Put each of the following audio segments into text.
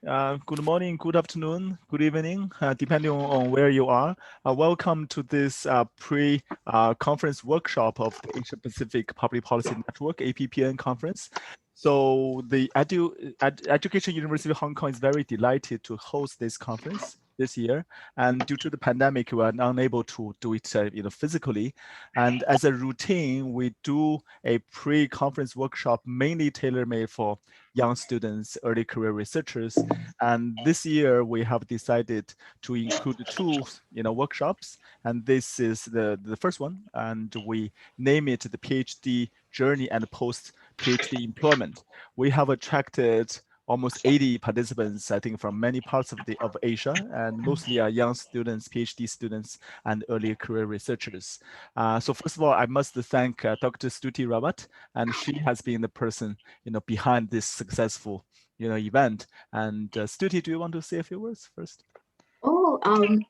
Good morning, good afternoon, good evening, depending on where you are. Welcome to this pre-conference workshop of the Asia Pacific Public Policy Network, AP-PPN conference. So the Education University of Hong Kong is very delighted to host this conference this year. And due to the pandemic, we are unable to do it physically. And as a routine, we do a pre-conference workshop mainly tailor-made for young students, early career researchers. And this year we have decided to include two workshops. And this is the first one. And we name it the PhD journey and post-PhD employment. We have attracted almost 80 participants, I think, from many parts of Asia, and mostly are young students, PhD students, and early career researchers. So first of all, I must thank Dr. Stuti Rawat, and she has been the person, behind this successful, event. And Stuti, do you want to say a few words first? Oh, I'm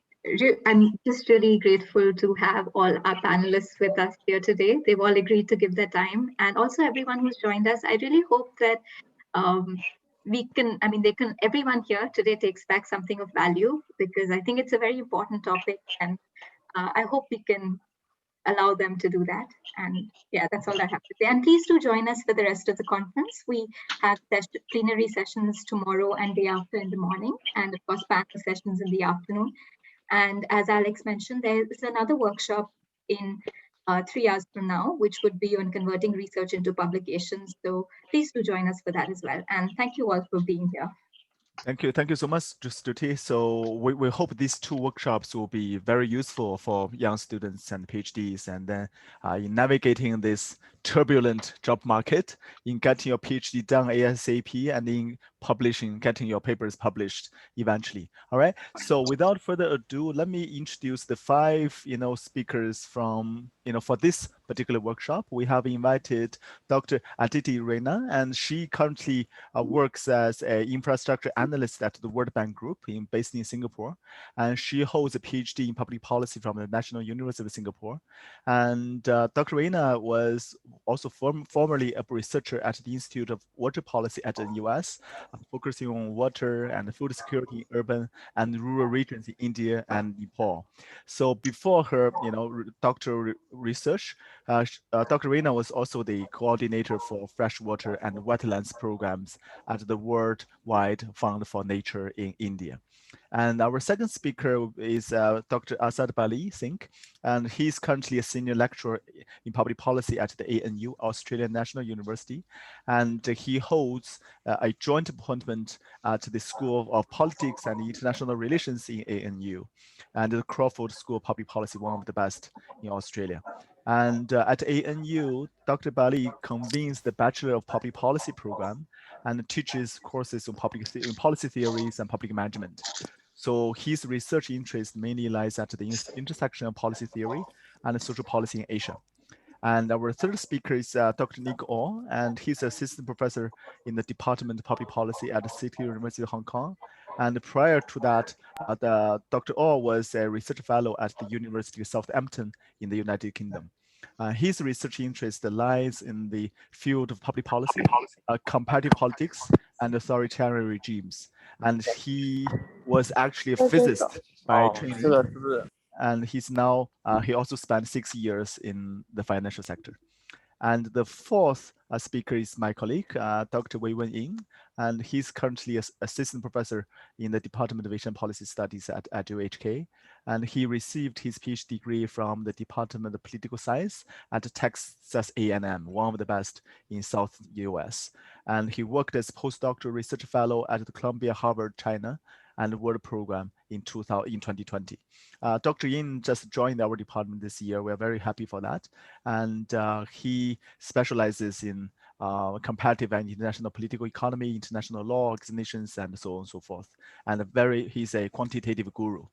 just really grateful to have all our panelists with us here today. They've all agreed to give their time, and also everyone who's joined us. I really hope that everyone here today takes back something of value, because I think it's a very important topic, and I hope we can allow them to do that. And yeah, that's all I have to say. And please do join us for the rest of the conference. We have plenary sessions tomorrow and day after in the morning, and of course panel sessions in the afternoon. And as Alex mentioned, there is another workshop in 3 hours from now, which would be on converting research into publications. So please do join us for that as well. And thank you all for being here. Thank you so much, Stuti. So we hope these two workshops will be very useful for young students and PhDs, and then in navigating this turbulent job market, in getting your PhD done ASAP, and in getting your papers published eventually. All right. So without further ado, let me introduce the 5 speakers from for this particular workshop. We have invited Dr. Aditi Raina, and she currently works as an infrastructure analyst at the World Bank Group based in Singapore. And she holds a PhD in public policy from the National University of Singapore. And Dr. Raina was also formerly a researcher at the Institute of Water Policy at the US, focusing on water and food security in urban and rural regions in India and Nepal. So before her, doctoral research, Dr. Raina was also the coordinator for freshwater and wetlands programs at the Worldwide Fund for Nature in India. And our second speaker is Dr. Azad Bali Singh, and he's currently a senior lecturer in public policy at the ANU, Australian National University, and he holds a joint appointment at the School of Politics and International Relations in ANU, and the Crawford School of Public Policy, one of the best in Australia. And at ANU, Dr. Bali convenes the Bachelor of Public Policy program and teaches courses on policy theories and public management. So his research interest mainly lies at the intersection of policy theory and social policy in Asia. And our third speaker is Dr. Nick Oh, and he's assistant professor in the Department of Public Policy at the City University of Hong Kong. And prior to that, Dr. Oh was a research fellow at the University of Southampton in the United Kingdom. His research interest lies in the field of public policy, comparative politics, and authoritarian regimes. And he was actually a physicist by training. And he's now, he also spent 6 years in the financial sector. And the fourth speaker is my colleague, Dr. Weiwen, and he's currently an assistant professor in the Department of Asian Policy Studies at EdUHK. And he received his PhD degree from the Department of Political Science at Texas A&M, one of the best in South US. And he worked as postdoctoral research fellow at the Columbia Harvard China and World Program in 2020. Dr. Yin just joined our department this year. We're very happy for that. And he specializes in comparative and international political economy, international law, organizations, and so on and so forth. And he's a quantitative guru.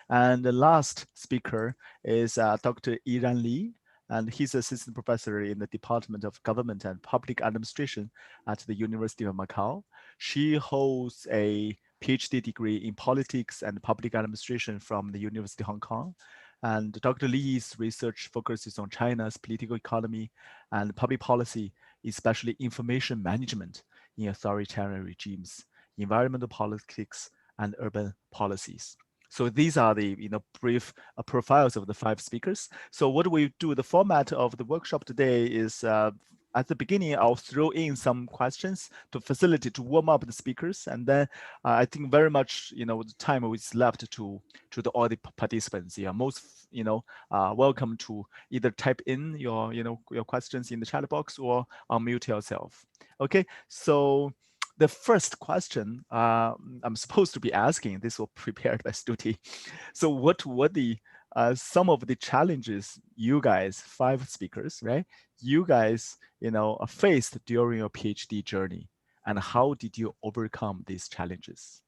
And the last speaker is Dr. Yiran Li, and he's assistant professor in the Department of Government and Public Administration at the University of Macau. She holds a PhD degree in politics and public administration from the University of Hong Kong. And Dr. Li's research focuses on China's political economy and public policy, especially information management in authoritarian regimes environmental politics, and urban policies. So these are the brief profiles of the 5 speakers. So what we do, the format of the workshop today is at the beginning, I'll throw in some questions to facilitate, to warm up the speakers. And then I think very much, the time is left to all the participants. Yeah, most, welcome to either type in your questions in the chat box or unmute yourself. Okay, so the first question I'm supposed to be asking, this was prepared by Stuti. So what were the some of the challenges you guys, 5 speakers, right? You guys, faced during your PhD journey, and how did you overcome these challenges?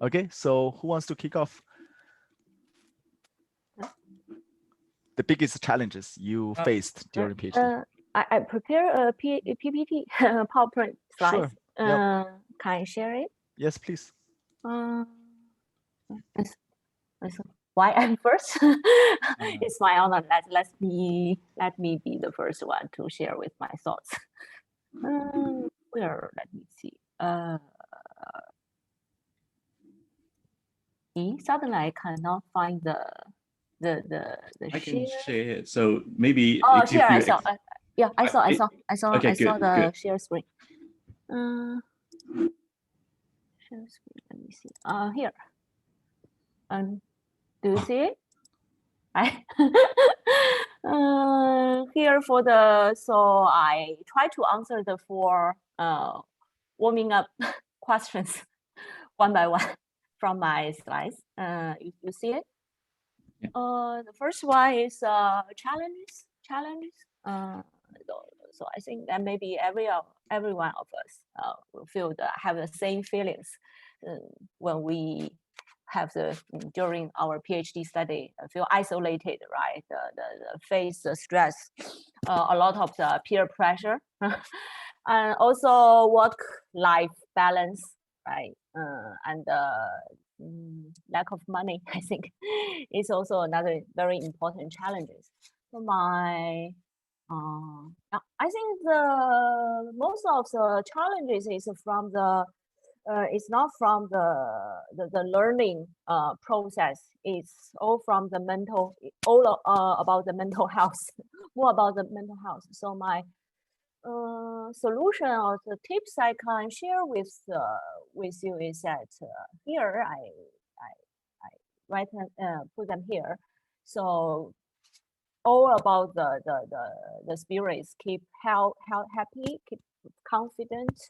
Okay, so who wants to kick off? The biggest challenges you faced during PhD. I prepare a PPT PowerPoint slides. Sure. Yep. Can I share it? Yes, please. Why I'm first? It's my honor. Let me be the first one to share with my thoughts. Let me see. Suddenly I cannot find the I can share. share it. So maybe share. I saw. Yeah, I saw okay, the good. share screen. Share screen. Let me see. Here. Do you see it? Here for the, so I try to answer the 4 warming up questions one by one from my slides. You see it? Yeah. The first one is challenges. So I think that maybe every one of us will have the same feelings when we have during our PhD study, feel isolated, right? Face the stress, a lot of the peer pressure, and also work-life balance, right? And lack of money, I think, is also another very important challenges. So I think the most of the challenges is from the it's not from the learning process. It's all from the about the mental health, more about the mental health. So my solution or the tips I can share with you is that here I put them here. So all about the spirits, keep happy, keep confident,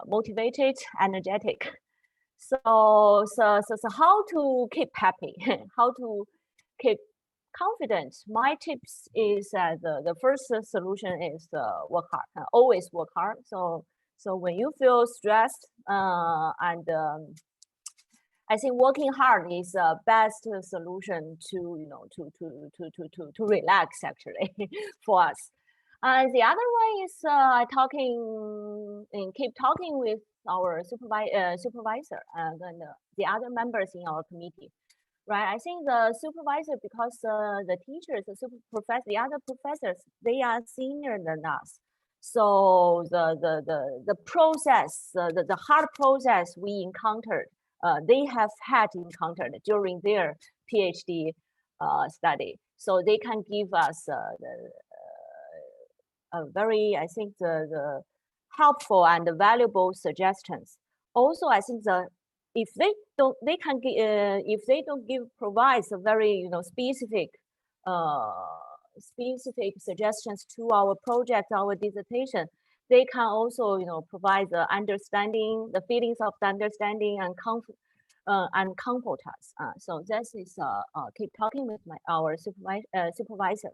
motivated, energetic. So how to keep happy, how to keep confident? My tips is that the first solution is work hard, always work hard. So when you feel stressed and I think working hard is the best solution to to relax actually for us. And the other one is keep talking with our supervisor and the other members in our committee, right? I think the supervisor, because the teachers, the other professors, they are senior than us. So the process, the hard process we encountered, they have had encountered during their PhD study. So they can give us very, I think, the helpful and valuable suggestions. Also, I think if they don't, they can if they don't provides a very specific specific suggestions to our project, our dissertation, they can also provide the understanding, the feelings of the understanding and comfort us. So this is keep talking with our supervisor.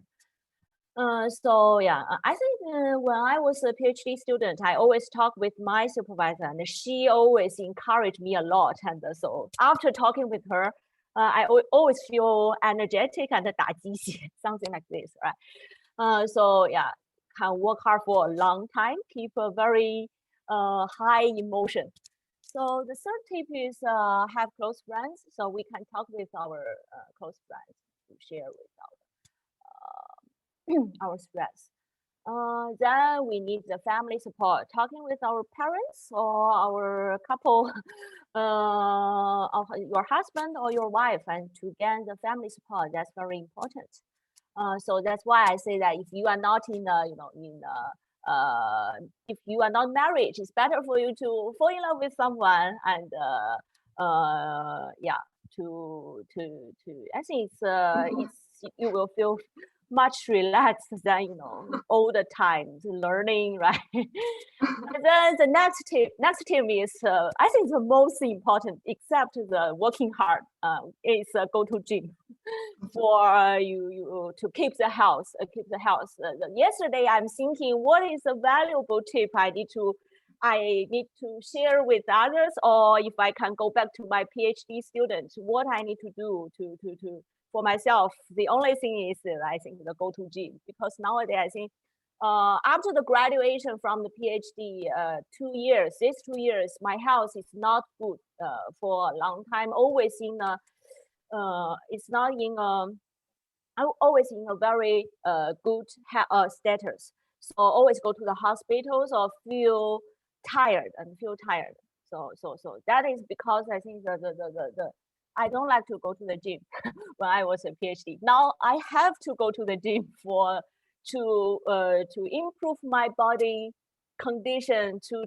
So yeah, I think when I was a PhD student, I always talk with my supervisor, and she always encouraged me a lot. And so after talking with her, I always feel energetic and 打鸡血, something like this, right? So yeah, can work hard for a long time, keep a very high emotion. So the third tip is have close friends, so we can talk with our close friends to share with our stress. Then we need the family support, talking with our parents or our couple, of your husband or your wife, and to gain the family support. That's very important. So that's why I say that if you are not in a, if you are not married, it's better for you to fall in love with someone and yeah, I think it's you will feel much relaxed than all the time learning, right? And then the next tip is I think the most important, except the working hard, is go to gym for you to keep the health. Yesterday I'm thinking, what is a valuable tip I need to share with others, or if I can go back to my PhD students, what I need to do to for myself. The only thing is that I think the go to gym, because nowadays I think after the graduation from the PhD, 2 years, these 2 years, my health is not good for a long time. Always in a, it's not in a, I'm always in a very good status. So always go to the hospitals or feel tired. So that is because I think the I don't like to go to the gym when I was a PhD. Now I have to go to the gym to improve my body condition to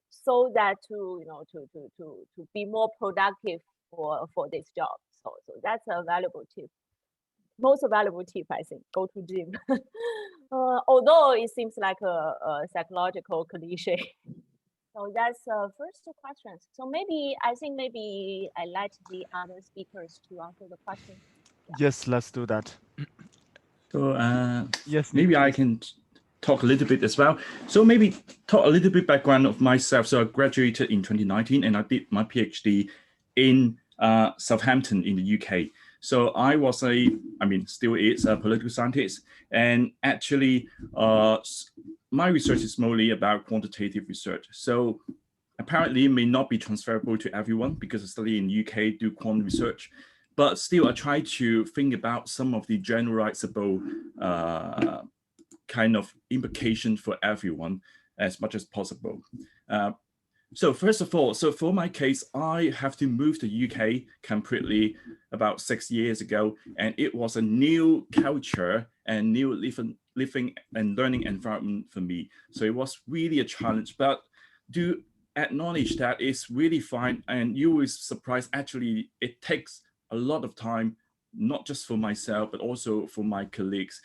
so that to be more productive for this job. So that's a valuable tip. Most valuable tip, I think, go to gym. Although it seems like a psychological cliche. So that's first two questions. So maybe I let the other speakers to answer the question. Yeah. Yes, let's do that. So yes, maybe I can talk a little bit as well. So maybe talk a little bit background of myself. So I graduated in 2019 and I did my PhD in Southampton in the UK. So I was still is a political scientist, and actually my research is mostly about quantitative research. So apparently it may not be transferable to everyone because I study in UK, do quant research, but still I try to think about some of the generalizable kind of implications for everyone as much as possible. So first of all, so for my case, I have to move to UK completely about 6 years ago, and it was a new culture and new living and learning environment for me. So it was really a challenge, but do acknowledge that it's really fine, and you will be surprised, actually, it takes a lot of time, not just for myself, but also for my colleagues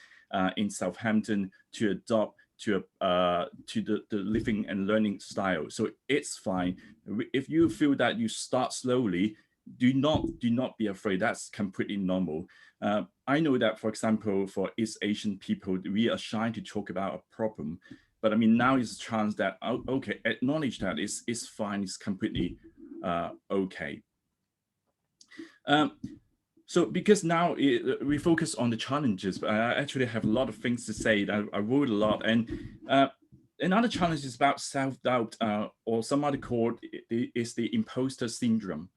in Southampton to adopt to the living and learning style. So it's fine. If you feel that you start slowly, do not be afraid. That's completely normal. I know that, for example, for East Asian people, we are shy to talk about a problem. But I mean, now is a chance that, okay, acknowledge that it's fine, it's completely okay. So because now we focus on the challenges, but I actually have a lot of things to say. I wrote a lot. And another challenge is about self-doubt, or some other called is the imposter syndrome.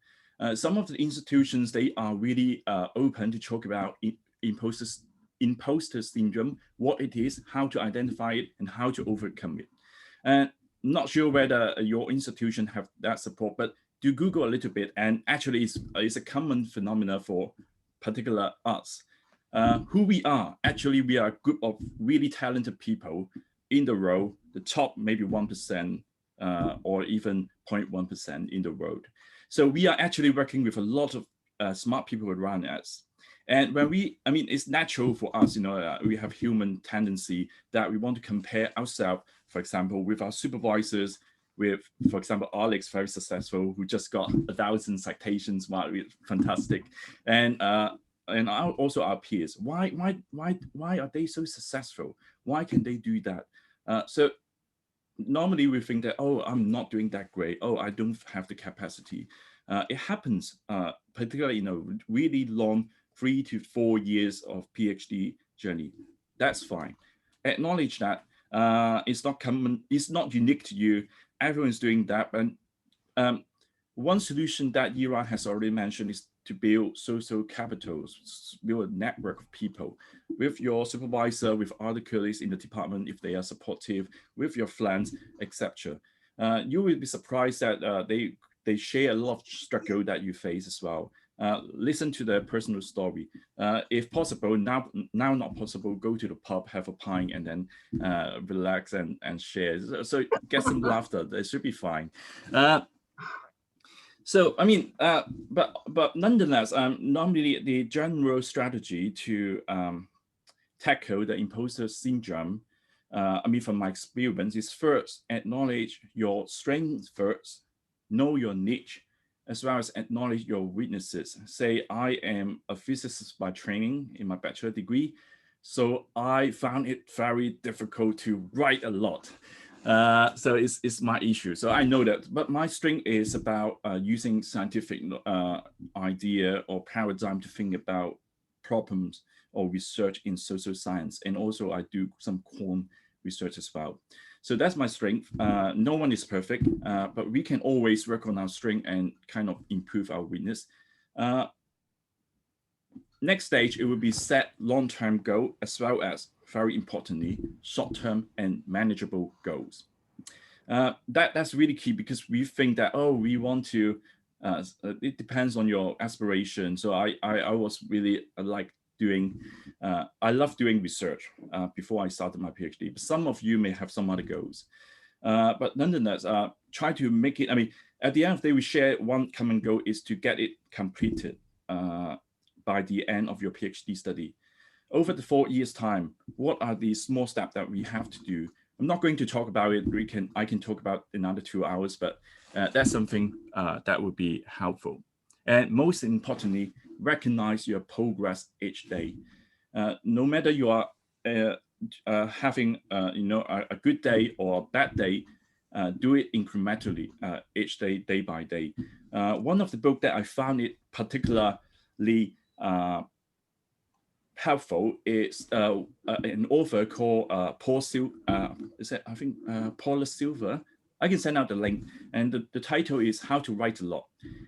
Some of the institutions, they are really open to talk about imposter syndrome, what it is, how to identify it, and how to overcome it. And not sure whether your institution have that support, but do Google a little bit, and actually it's a common phenomena for particular us. Who we are, actually we are a group of really talented people in the world, the top maybe 1% or even 0.1% in the world. So we are actually working with a lot of smart people around us. And when it's natural for us, we have human tendency that we want to compare ourselves, for example, with our supervisors, with, for example, Alex, very successful, who just got 1,000 citations. Wow, fantastic. And also our peers. Why are they so successful? Why can they do that? So normally we think that, oh, I'm not doing that great. Oh, I don't have the capacity. It happens, particularly really long 3 to 4 years of PhD journey. That's fine. Acknowledge that it's not common. It's not unique to you. Everyone's doing that. And one solution that Yira has already mentioned is to build social capitals, build a network of people with your supervisor, with other colleagues in the department if they are supportive, with your friends, etc. You will be surprised that they share a lot of struggle that you face as well. Listen to their personal story. If possible, now not possible, go to the pub, have a pint, and then relax and share. So get some laughter. That should be fine. So I mean, but nonetheless, normally the general strategy to tackle the imposter syndrome, I mean, from my experience, is first acknowledge your strengths first, know your niche, as well as acknowledge your weaknesses. Say, I am a physicist by training in my bachelor degree, so I found it very difficult to write a lot. So it's my issue. So I know that, but my strength is about using scientific idea or paradigm to think about problems or research in social science. And also I do some quant research as well. So that's my strength. No one is perfect, but we can always work on our strength and kind of improve our weakness. Next stage, it will be set long-term goal as well as, very importantly, short-term and manageable goals. That's really key because we think that, oh, we want to, it depends on your aspiration. So I was really like doing, I love doing research before I started my PhD, but some of you may have some other goals. But nonetheless, try to make it, I mean, at the end of the day, we share one common goal is to get it completed by the end of your PhD study. Over the 4 years' time, what are the small steps that we have to do? I'm not going to talk about it. I can talk about another 2 hours, but that's something that would be helpful. And most importantly, recognize your progress each day. No matter you are having a good day or a bad day, do it incrementally each day, day by day. One of the books that I found it particularly helpful is an author called Paula Silver. I can send out the link, and the title is How to Write a Lot.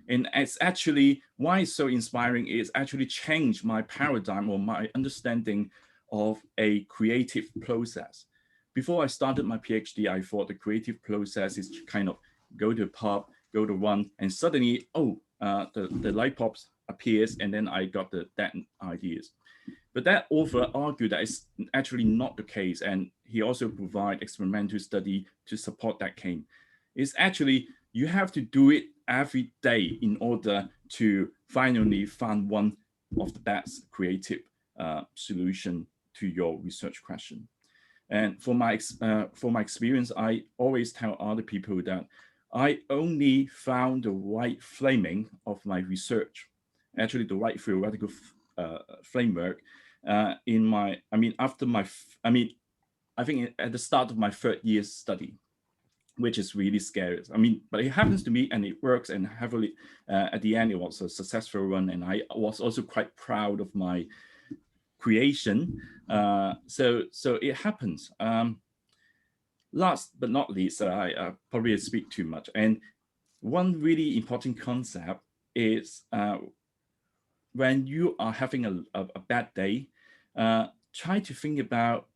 And it's actually, why it's so inspiring is actually changed my paradigm or my understanding of a creative process. Before I started my PhD, I thought the creative process is to kind of go to a pub, go to one, and suddenly, oh, the light bulbs appears, and then I got that ideas. But that author argued that it's actually not the case, and he also provided experimental study to support that claim. It's actually, you have to do it every day in order to finally find one of the best creative solution to your research question. And for my experience, I always tell other people that I only found the right framing of my research, actually the right theoretical framework in my, I think at the start of my 3rd year study, which is really scary. I mean, but it happens to me and it works, and heavily at the end, it was a successful run. And I was also quite proud of my creation. So it happens. Last but not least, I probably speak too much. And one really important concept is when you are having a bad day, try to think about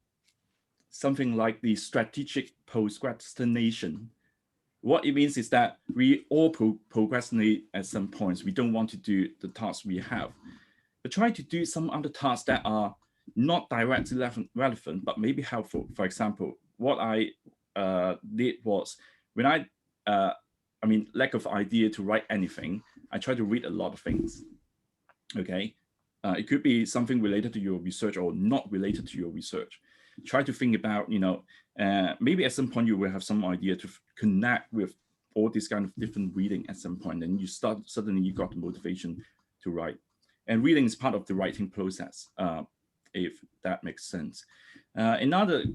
something like the strategic procrastination. What it means is that we all procrastinate at some points. We don't want to do the tasks we have, but try to do some other tasks that are not directly relevant, but maybe helpful. For example, what I did was when lack of idea to write anything, I try to read a lot of things. Okay, it could be something related to your research or not related to your research. Try to think about, maybe at some point you will have some idea to connect with all these kind of different reading at some point, and suddenly you got the motivation to write. And reading is part of the writing process, if that makes sense. Another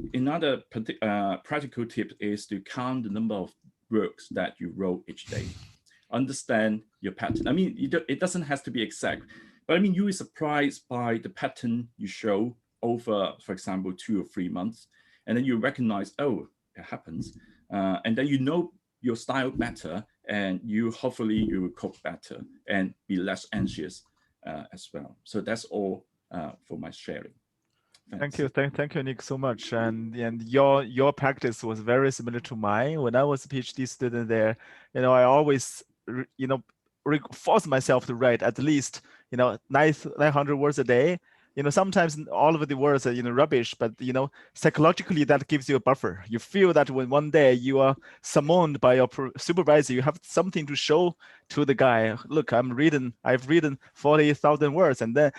practical tip is to count the number of words that you wrote each day. Understand your pattern. I mean, it doesn't have to be exact, but I mean, you will be surprised by the pattern you show over, for example, 2 or 3 months, and then you recognize, oh, it happens, and then you know your style better, and you hopefully you will cope better and be less anxious as well. So that's all for my sharing. Thanks. Thank you, Nick, so much. And your practice was very similar to mine. When I was a PhD student there, I always force myself to write at least 900 words a day. Sometimes all of the words are rubbish, but psychologically that gives you a buffer. You feel that when one day you are summoned by your supervisor, you have something to show to the guy. Look, I've written 40,000 words, and then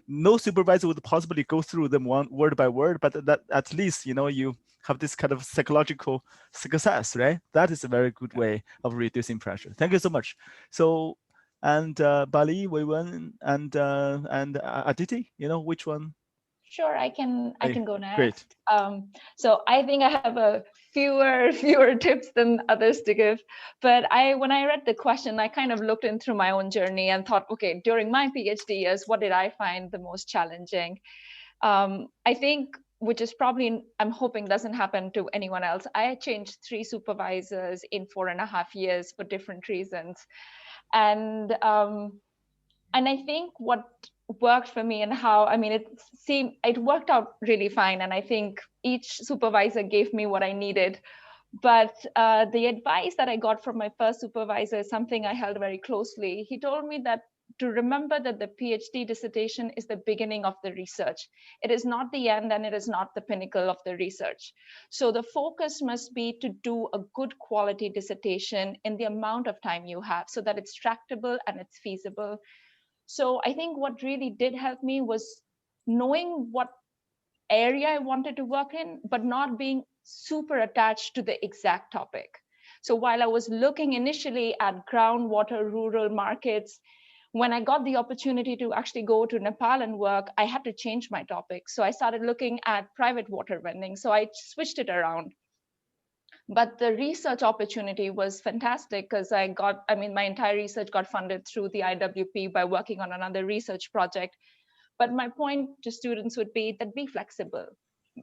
no supervisor would possibly go through them one word by word, but that at least you have this kind of psychological success, right? That is a very good way of reducing pressure. Thank you so much. So. And Bali, Weiwen, and Aditi, which one? Sure, I can go next. Great. So I think I have a fewer tips than others to give. But when I read the question, I kind of looked in through my own journey and thought, okay, during my PhD years, what did I find the most challenging? I think, which is probably, I'm hoping doesn't happen to anyone else. I changed 3 supervisors in 4.5 years for different reasons. And I think what worked for me and how, it worked out really fine. And I think each supervisor gave me what I needed. But the advice that I got from my first supervisor is something I held very closely. He told me that to remember that the PhD dissertation is the beginning of the research. It is not the end, and it is not the pinnacle of the research. So the focus must be to do a good quality dissertation in the amount of time you have so that it's tractable and it's feasible. So I think what really did help me was knowing what area I wanted to work in, but not being super attached to the exact topic. So while I was looking initially at groundwater rural markets, when I got the opportunity to actually go to Nepal and work, I had to change my topic. So I started looking at private water vending. So I switched it around. But the research opportunity was fantastic because my entire research got funded through the IWP by working on another research project. But my point to students would be that be flexible,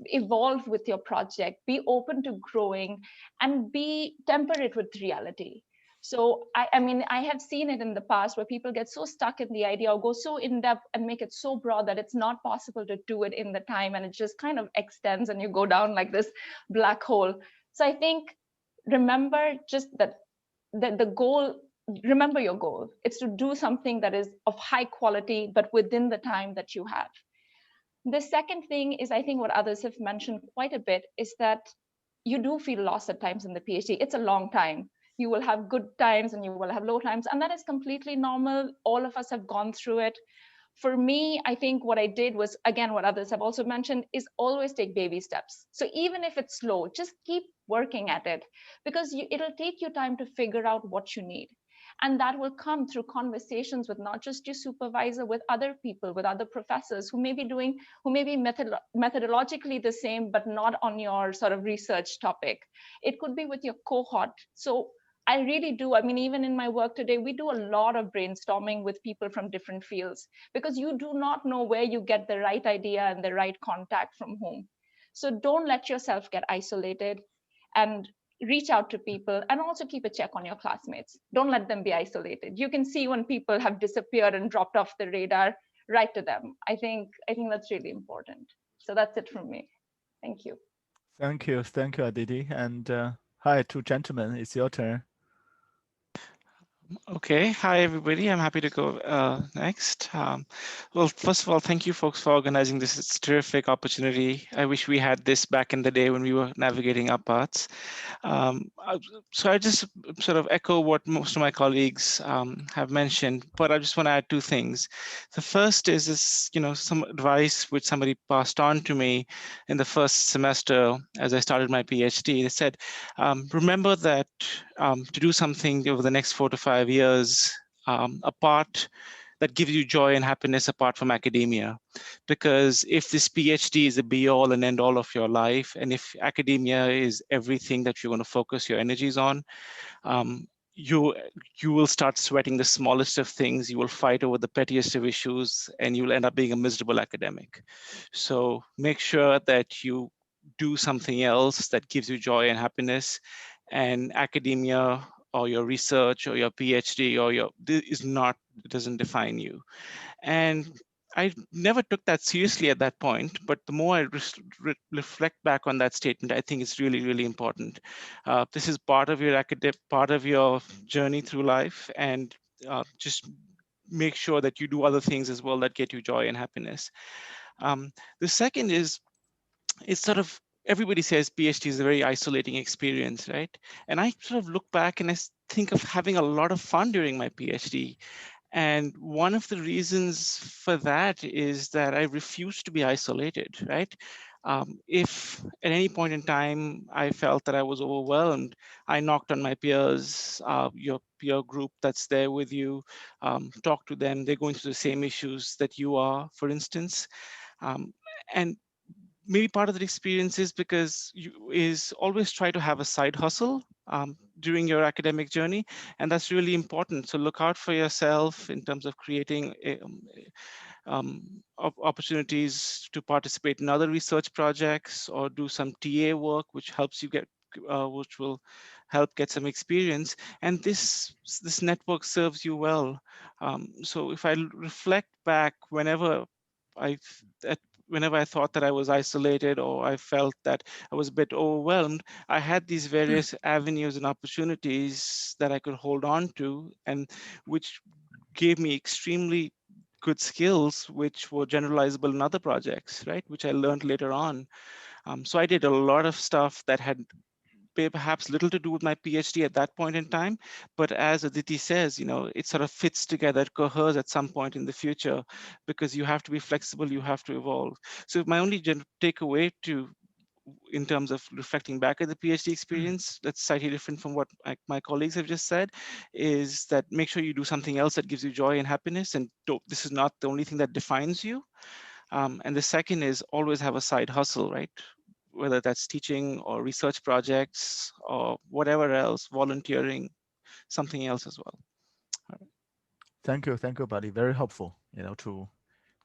evolve with your project, be open to growing, and be temperate with reality. So I have seen it in the past where people get so stuck in the idea or go so in depth and make it so broad that it's not possible to do it in the time, and it just kind of extends and you go down like this black hole. So I think remember just that the goal, remember your goal. It's to do something that is of high quality, but within the time that you have. The second thing is, I think what others have mentioned quite a bit is that you do feel lost at times in the PhD. It's a long time. You will have good times and you will have low times, and that is completely normal. All of us have gone through it. For me, I think what I did was, again, what others have also mentioned, is always take baby steps. So even if it's slow, just keep working at it, because it'll take you time to figure out what you need. And that will come through conversations with not just your supervisor, with other people, with other professors who may be methodologically the same, but not on your sort of research topic. It could be with your cohort. So I really do. Even in my work today, we do a lot of brainstorming with people from different fields, because you do not know where you get the right idea and the right contact from whom. So don't let yourself get isolated, and reach out to people, and also keep a check on your classmates. Don't let them be isolated. You can see when people have disappeared and dropped off the radar, write to them. I think that's really important. So that's it from me. Thank you. Thank you, Aditi. And hi, 2 gentlemen, it's your turn. Okay, hi everybody. I'm happy to go next. Well, first of all, thank you folks for organizing this. It's a terrific opportunity. I wish we had this back in the day when we were navigating our paths. So I just sort of echo what most of my colleagues have mentioned, but I just want to add 2 things. The first is some advice which somebody passed on to me in the first semester as I started my PhD. They said, remember that to do something over the next 4 to 5 years, a part that gives you joy and happiness apart from academia. Because if this PhD is the be all and end all of your life, and if academia is everything that you're going to focus your energies on, you will start sweating the smallest of things, you will fight over the pettiest of issues, and you will end up being a miserable academic. So make sure that you do something else that gives you joy and happiness, and academia or your research or your PhD or your it doesn't define you. And I never took that seriously at that point, but the more I reflect back on that statement, I think it's really, really important. This is part of your part of your journey through life, and just make sure that you do other things as well that get you joy and happiness. The second is, it's sort of, everybody says PhD is a very isolating experience, right? And I sort of look back and I think of having a lot of fun during my PhD. And one of the reasons for that is that I refuse to be isolated, right? If at any point in time I felt that I was overwhelmed, I knocked on my peers, your peer group that's there with you, talk to them. They're going through the same issues that you are, for instance. And maybe part of the experience is because is always try to have a side hustle during your academic journey, and that's really important. So look out for yourself in terms of creating opportunities to participate in other research projects or do some TA work, which helps you get, which will help get some experience. And this network serves you well. So if I reflect back, whenever I thought that I was isolated or I felt that I was a bit overwhelmed, I had these various avenues and opportunities that I could hold on to, and which gave me extremely good skills, which were generalizable in other projects, right? Which I learned later on. So I did a lot of stuff that had perhaps little to do with my PhD at that point in time, but as Aditi says, it sort of fits together, it coheres at some point in the future, because you have to be flexible, you have to evolve. So my only takeaway in terms of reflecting back at the PhD experience, that's slightly different from what my colleagues have just said, is that make sure you do something else that gives you joy and happiness, and this is not the only thing that defines you. And the second is always have a side hustle, right? Whether that's teaching or research projects or whatever else, volunteering, something else as well. Thank you, buddy. Very helpful, to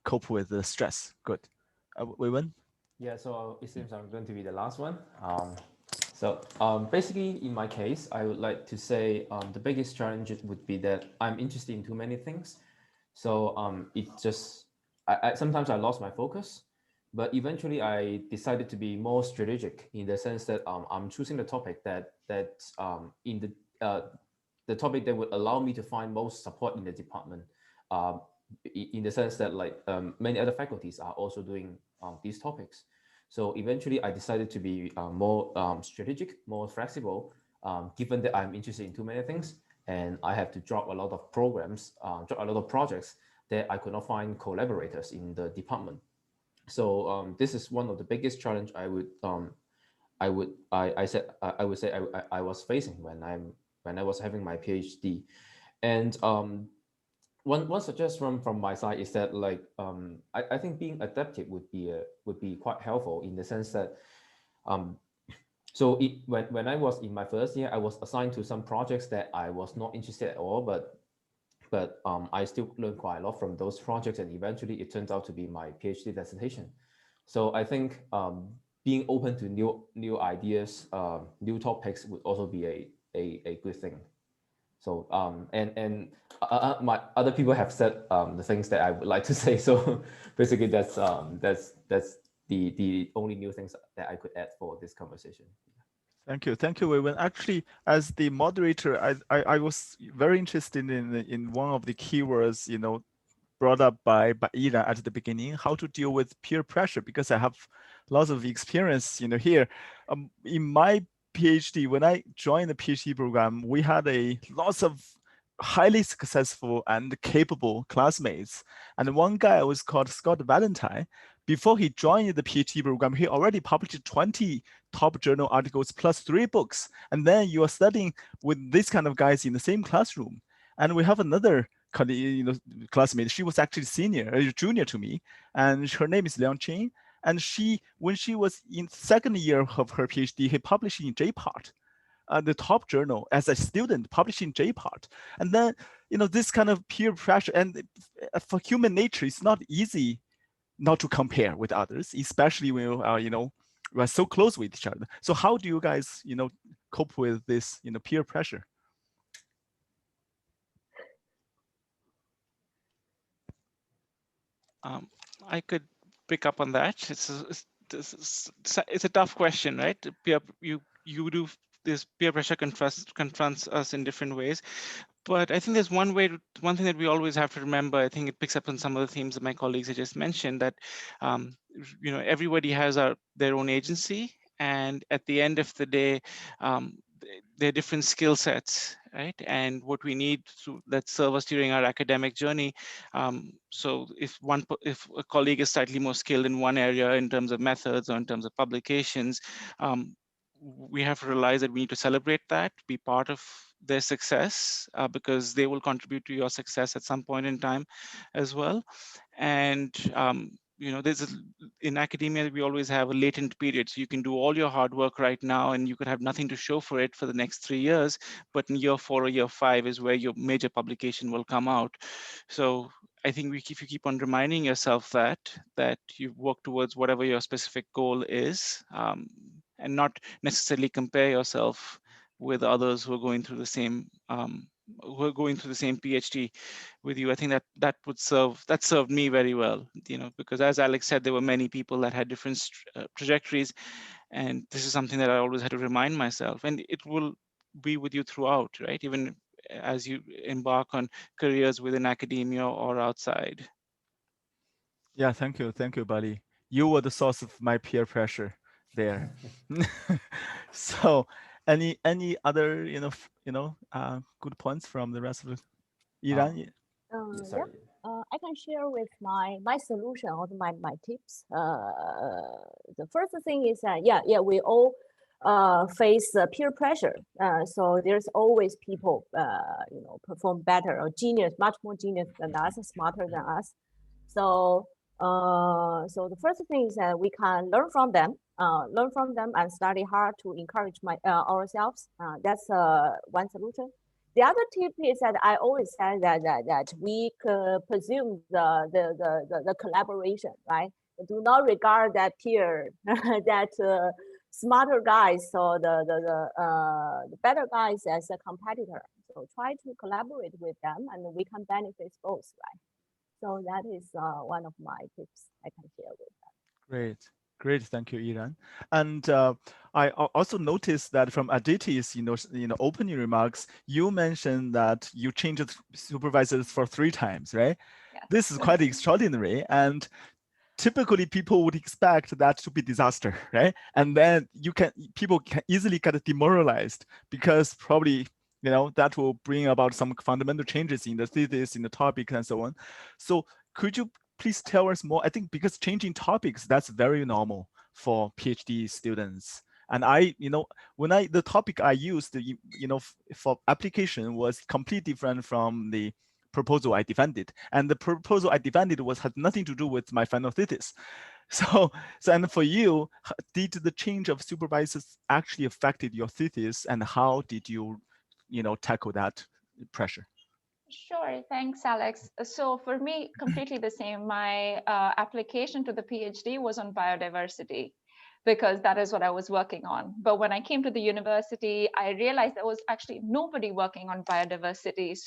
cope with the stress. Good. Weiwen? Yeah, so it seems I'm going to be the last one. Basically, in my case, I would like to say the biggest challenge would be that I'm interested in too many things. So it just, sometimes I lost my focus, but eventually I decided to be more strategic in the sense that I'm choosing the topic that in the topic that would allow me to find most support in the department. In the sense that many other faculties are also doing these topics. So eventually I decided to be more strategic, more flexible, given that I'm interested in too many things, and I have to drop a lot of programs, drop a lot of projects that I could not find collaborators in the department. So this is one of the biggest challenge I would say I was facing when I was having my PhD. And one suggestion from my side is that I think being adaptive would be quite helpful in the sense that when I was in my first year, I was assigned to some projects that I was not interested at all, but I still learned quite a lot from those projects, and eventually it turns out to be my PhD dissertation. So I think being open to new ideas, new topics would also be a good thing. So my other people have said the things that I would like to say. So basically, that's the only new things that I could add for this conversation. Thank you, Weiwen. Actually, as the moderator, I was very interested in one of the keywords, brought up by Ira at the beginning, how to deal with peer pressure, because I have lots of experience, here. In my PhD, when I joined the PhD program, we had lots of highly successful and capable classmates. And one guy was called Scott Valentine. Before he joined the PhD program, he already published 20 top journal articles plus 3 books. And then you are studying with these kind of guys in the same classroom. And we have another classmate. She was actually junior to me, and her name is Liang Qing. And when she was in second year of her PhD, he published in JPART, the top journal as a student, publishing JPART. And then, this kind of peer pressure, and for human nature, it's not easy not to compare with others, especially when we are so close with each other. So how do you guys, cope with this, peer pressure? I could pick up on that. It's a tough question, right? You do this peer pressure confronts us in different ways. But I think there's one thing that we always have to remember. I think it picks up on some of the themes that my colleagues had just mentioned, that everybody has their own agency, and at the end of the day, there are different skill sets, right? And what we need that serve us during our academic journey. So if a colleague is slightly more skilled in one area in terms of methods or in terms of publications, we have to realize that we need to celebrate that, be part of their success, because they will contribute to your success at some point in time as well. And in academia, we always have a latent period. So you can do all your hard work right now and you could have nothing to show for it for the next 3 years, but in year 4 or year 5 is where your major publication will come out. So I think if you keep on reminding yourself that you work towards whatever your specific goal is, and not necessarily compare yourself with others who are going through the same PhD with you. I think that served me very well, because as Alex said, there were many people that had different trajectories, and this is something that I always had to remind myself, and it will be with you throughout, right? Even as you embark on careers within academia or outside. Yeah, thank you, Bali. You were the source of my peer pressure there. So, any other good points from the rest of the Iran? Sorry. I can share with my solution or my tips. The first thing is that we all face peer pressure. So there's always people perform better or much more genius than us, smarter than us. So so the first thing is that we can learn from them and study hard to encourage ourselves. That's one solution. The other tip is that I always say that we presume the collaboration, right? Do not regard that peer, that smarter guys or the better guys as a competitor. So try to collaborate with them, and we can benefit both, right? So that is one of my tips I can share with them. Great, thank you, Iran. And I also noticed that from Aditi's, opening remarks, you mentioned that you changed supervisors for 3 times, right? Yes. This is quite extraordinary, and typically people would expect that to be disaster, right? And then people can easily get demoralized because probably that will bring about some fundamental changes in the thesis, in the topic, and so on. So could you please tell us more? I think because changing topics, that's very normal for PhD students. And the topic I used, for application was completely different from the proposal I defended. And the proposal I defended had nothing to do with my final thesis. So and for you, did the change of supervisors actually affected your thesis, and how did you tackle that pressure? Sure, thanks, Alex. So for me, completely the same. My application to the PhD was on biodiversity, because that is what I was working on. But when I came to the university, I realized there was actually nobody working on biodiversity.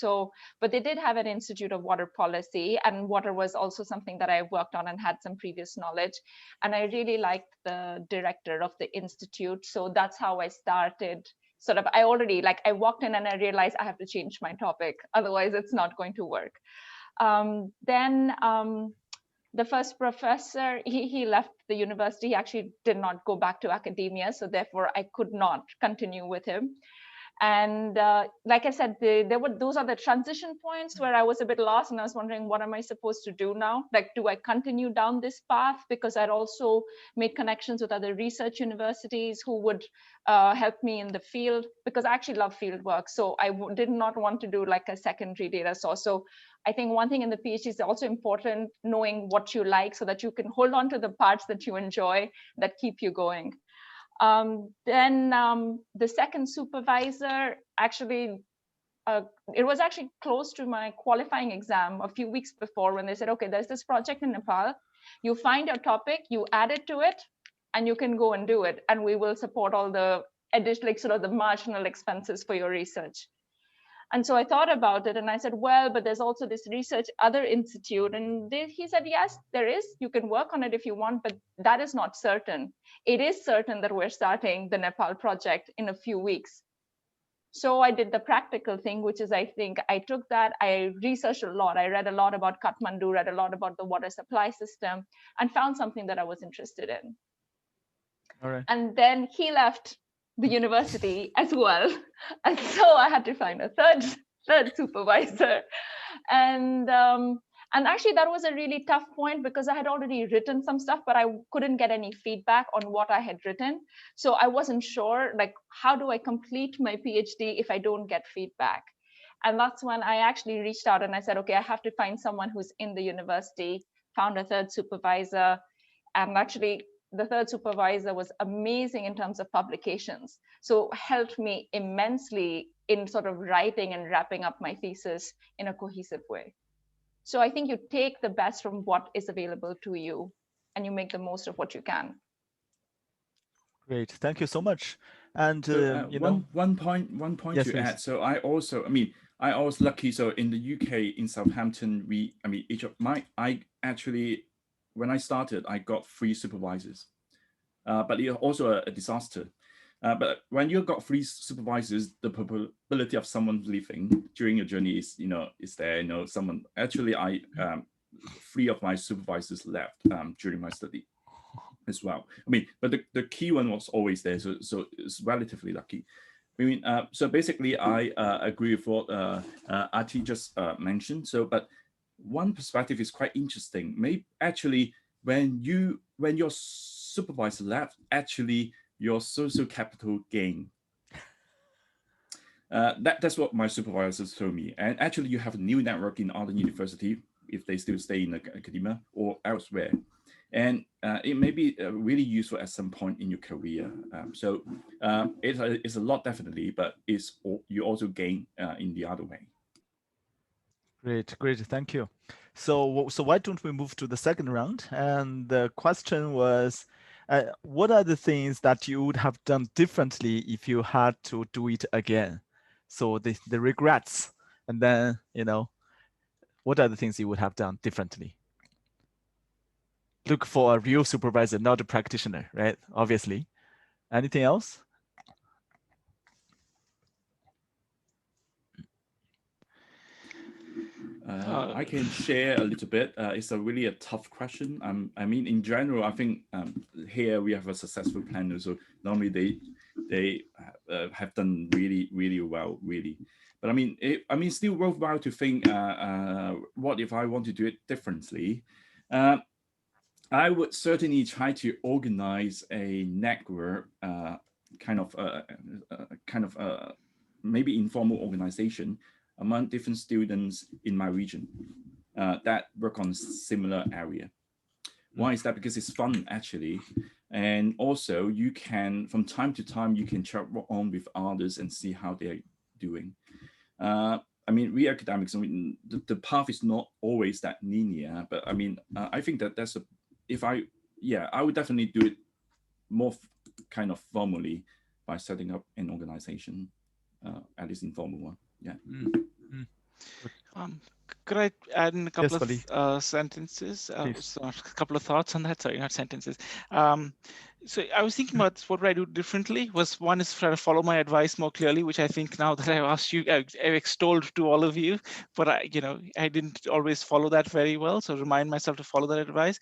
But they did have an Institute of Water Policy, and water was also something that I worked on and had some previous knowledge. And I really liked the director of the institute. So that's how I started. I walked in and I realized I have to change my topic, otherwise it's not going to work. Then the first professor, he left the university. He actually did not go back to academia, so therefore I could not continue with him. And like I said, those are the transition points where I was a bit lost, and I was wondering, what am I supposed to do now? Like, do I continue down this path? Because I'd also made connections with other research universities who would help me in the field, because I actually love field work. So I did not want to do like a secondary data source. So I think one thing in the PhD is also important, knowing what you like so that you can hold on to the parts that you enjoy that keep you going. Then the second supervisor, actually, it was actually close to my qualifying exam a few weeks before, when they said, okay, there's this project in Nepal. You find your topic, you add it to it, and you can go and do it. And we will support all the additional, the marginal expenses for your research. And so I thought about it and I said, well, but there's also this research other institute. And he said, yes, there is. You can work on it if you want, but that is not certain. It is certain that we're starting the Nepal project in a few weeks. So I did the practical thing, which is, I think I took that, I researched a lot. I read a lot about Kathmandu, read a lot about the water supply system, and found something that I was interested in. All right. And then he left the university as well. And so I had to find a third supervisor. And actually that was a really tough point because I had already written some stuff, but I couldn't get any feedback on what I had written. So I wasn't sure, like, how do I complete my PhD if I don't get feedback? And that's when I actually reached out and I said, okay, I have to find someone who's in the university, found a third supervisor. And actually the third supervisor was amazing in terms of publications. So helped me immensely in sort of writing and wrapping up my thesis in a cohesive way. So I think you take the best from what is available to you and you make the most of what you can. Great, thank you so much. And So, you know, one point yes, to please. add. So I was lucky. So in the UK, in Southampton, when I started, I got 3 supervisors, but it was also a disaster. But when you got 3 supervisors, the probability of someone leaving during your journey is there. Someone actually, 3 of my supervisors left during my study as well. But the key one was always there, so it's relatively lucky. So basically, I agree with what Aditi just mentioned. So, but one perspective is quite interesting. Maybe actually, when your supervisor left, actually your social capital gain. That's what my supervisors told me. And actually, you have a new network in other university if they still stay in academia or elsewhere. And it may be really useful at some point in your career. So it's a lot, definitely, but you also gain in the other way. Great, thank you. So why don't we move to the second round? And the question was, what are the things that you would have done differently if you had to do it again? So the regrets, and then, what are the things you would have done differently? Look for a real supervisor, not a practitioner, right? Obviously. Anything else? I can share a little bit. It's a tough question. In general, I think here we have a successful planner. So normally they have done really, really well, really. But it's still worthwhile to think, what if I want to do it differently? I would certainly try to organize a network, maybe informal organization among different students in my region that work on a similar area. Why is that? Because it's fun, actually. And also you can, from time to time, you can chat on with others and see how they're doing. We academics, the path is not always that linear, but I think that I would definitely do it more kind of formally by setting up an organization, at least informal one. Yeah. Could I add in a couple Yes, of sentences? A couple of thoughts on that. Sorry, not sentences. So I was thinking about what would I do differently. One is try to follow my advice more clearly, which I think now that I've asked you, I've extolled to all of you, but I didn't always follow that very well. So remind myself to follow that advice.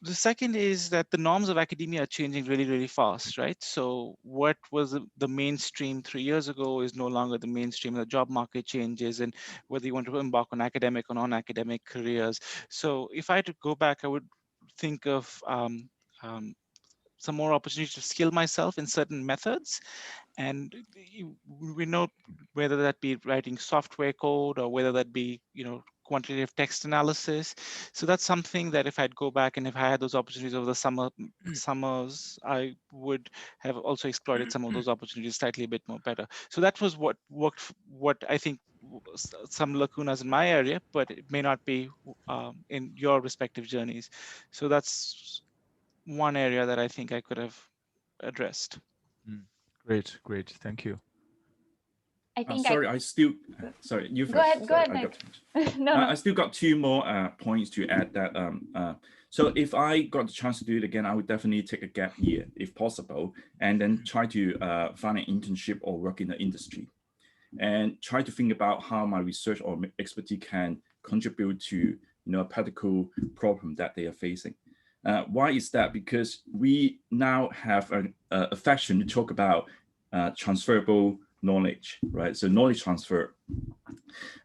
The second is that the norms of academia are changing really, really fast, right? So what was the mainstream 3 years ago is no longer the mainstream. The job market changes, and whether you want to embark on academic or non-academic careers. So if I had to go back, I would think of some more opportunity to skill myself in certain methods. And we know whether that be writing software code or whether that be, quantitative text analysis. So that's something that if I'd go back and if I had those opportunities over the summers, I would have also exploited some of those opportunities slightly a bit more better. So that was what I think some lacunas in my area, but it may not be in your respective journeys. So that's one area that I think I could have addressed. Great, thank you. I think sorry, I still, sorry, you go first. ahead, Sorry, Nick. No, I still got two more points to add that. So if I got the chance to do it again, I would definitely take a gap year if possible, and then try to find an internship or work in the industry, and try to think about how my research or expertise can contribute to a practical problem that they are facing. Why is that? Because we now have a fashion to talk about transferable knowledge, right? So knowledge transfer.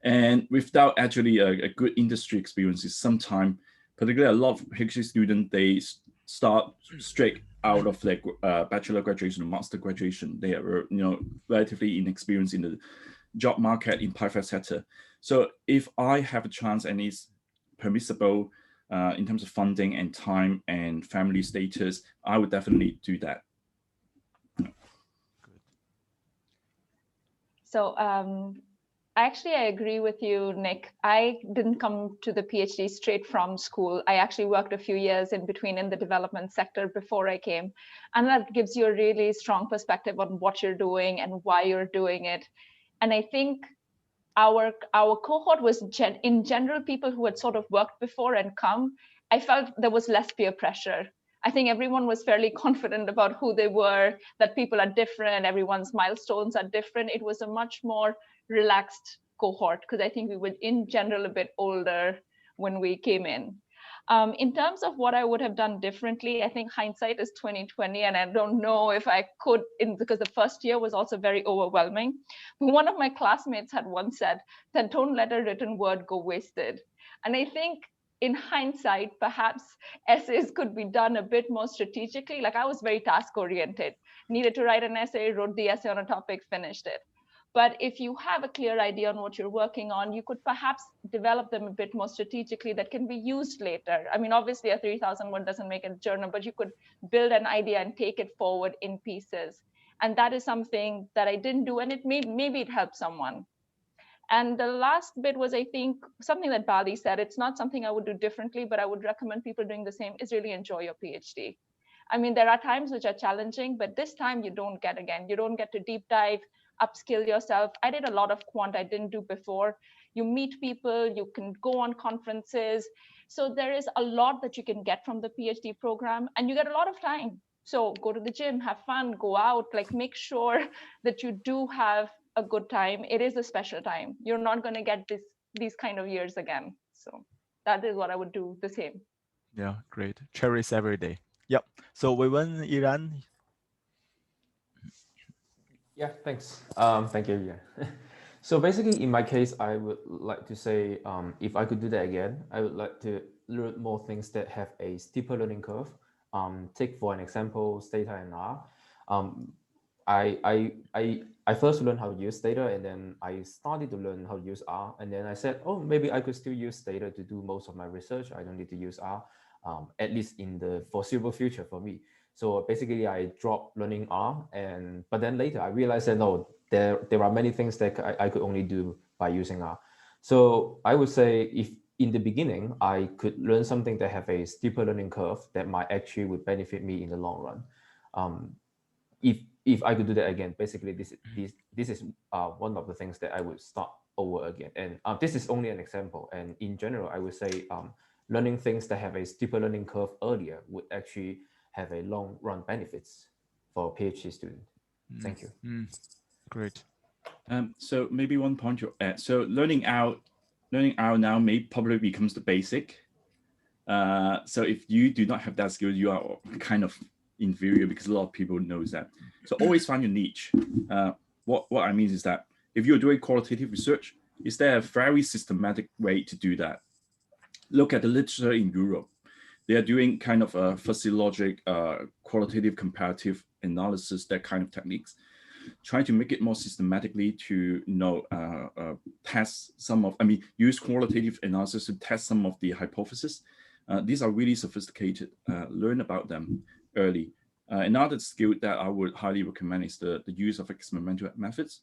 And without actually a good industry experiences, sometimes, particularly a lot of PhD students, they start straight out of their bachelor graduation or master graduation. They are, relatively inexperienced in the job market in private sector. So if I have a chance and it's permissible in terms of funding and time and family status, I would definitely do that. So actually, I agree with you, Nick. I didn't come to the PhD straight from school. I actually worked a few years in between in the development sector before I came. And that gives you a really strong perspective on what you're doing and why you're doing it. And I think our cohort was in general people who had sort of worked before and come. I felt there was less peer pressure. I think everyone was fairly confident about who they were, that people are different, everyone's milestones are different. It was a much more relaxed cohort because I think we were in general a bit older when we came in. In terms of what I would have done differently, I think hindsight is 2020, and I don't know if I could, because the first year was also very overwhelming. One of my classmates had once said that don't let a written word go wasted. And I think in hindsight, perhaps essays could be done a bit more strategically. Like I was very task oriented, needed to write an essay, wrote the essay on a topic, finished it. But if you have a clear idea on what you're working on, you could perhaps develop them a bit more strategically that can be used later. I mean, obviously a 3,000 word doesn't make a journal, but you could build an idea and take it forward in pieces. And that is something that I didn't do, and maybe it helped someone. And the last bit was, I think, something that Bali said. It's not something I would do differently, but I would recommend people doing the same, is really enjoy your PhD. I mean, there are times which are challenging, but this time you don't get again. You don't get to deep dive, upskill yourself. I did a lot of quant I didn't do before. You meet people, you can go on conferences. So there is a lot that you can get from the PhD program, and you get a lot of time. So go to the gym, have fun, go out, like make sure that you do have a good time. It is a special time. You're not going to get these kind of years again. So that is what I would do the same. Yeah, great. Cherish every day. Yep. So Weiwen, Iran. Yeah, thanks. Thank you. Yeah. So basically, in my case, I would like to say, if I could do that again, I would like to learn more things that have a steeper learning curve. Take for an example, data and R. I first learned how to use data, and then I started to learn how to use R. And then I said, oh, maybe I could still use data to do most of my research. I don't need to use R, at least in the foreseeable future for me. So basically, I dropped learning R, but then later I realized that no, there are many things that I could only do by using R. So I would say if in the beginning I could learn something that have a steeper learning curve that might actually would benefit me in the long run. If I could do that again, basically this is one of the things that I would start over again. And this is only an example. And in general, I would say learning things that have a steeper learning curve earlier would actually have a long run benefits for a PhD student. Thank you. Great. So maybe one point to add. So learning out now may probably becomes the basic. So if you do not have that skill, you are kind of inferior because a lot of people knows that. So always find your niche. What I mean is that if you're doing qualitative research, is there a very systematic way to do that? Look at the literature in Europe. They are doing kind of a physiologic, qualitative comparative analysis, that kind of techniques, trying to make it more systematically to test some of, use qualitative analysis to test some of the hypotheses. These are really sophisticated. Learn about them early. Another skill that I would highly recommend is the use of experimental methods.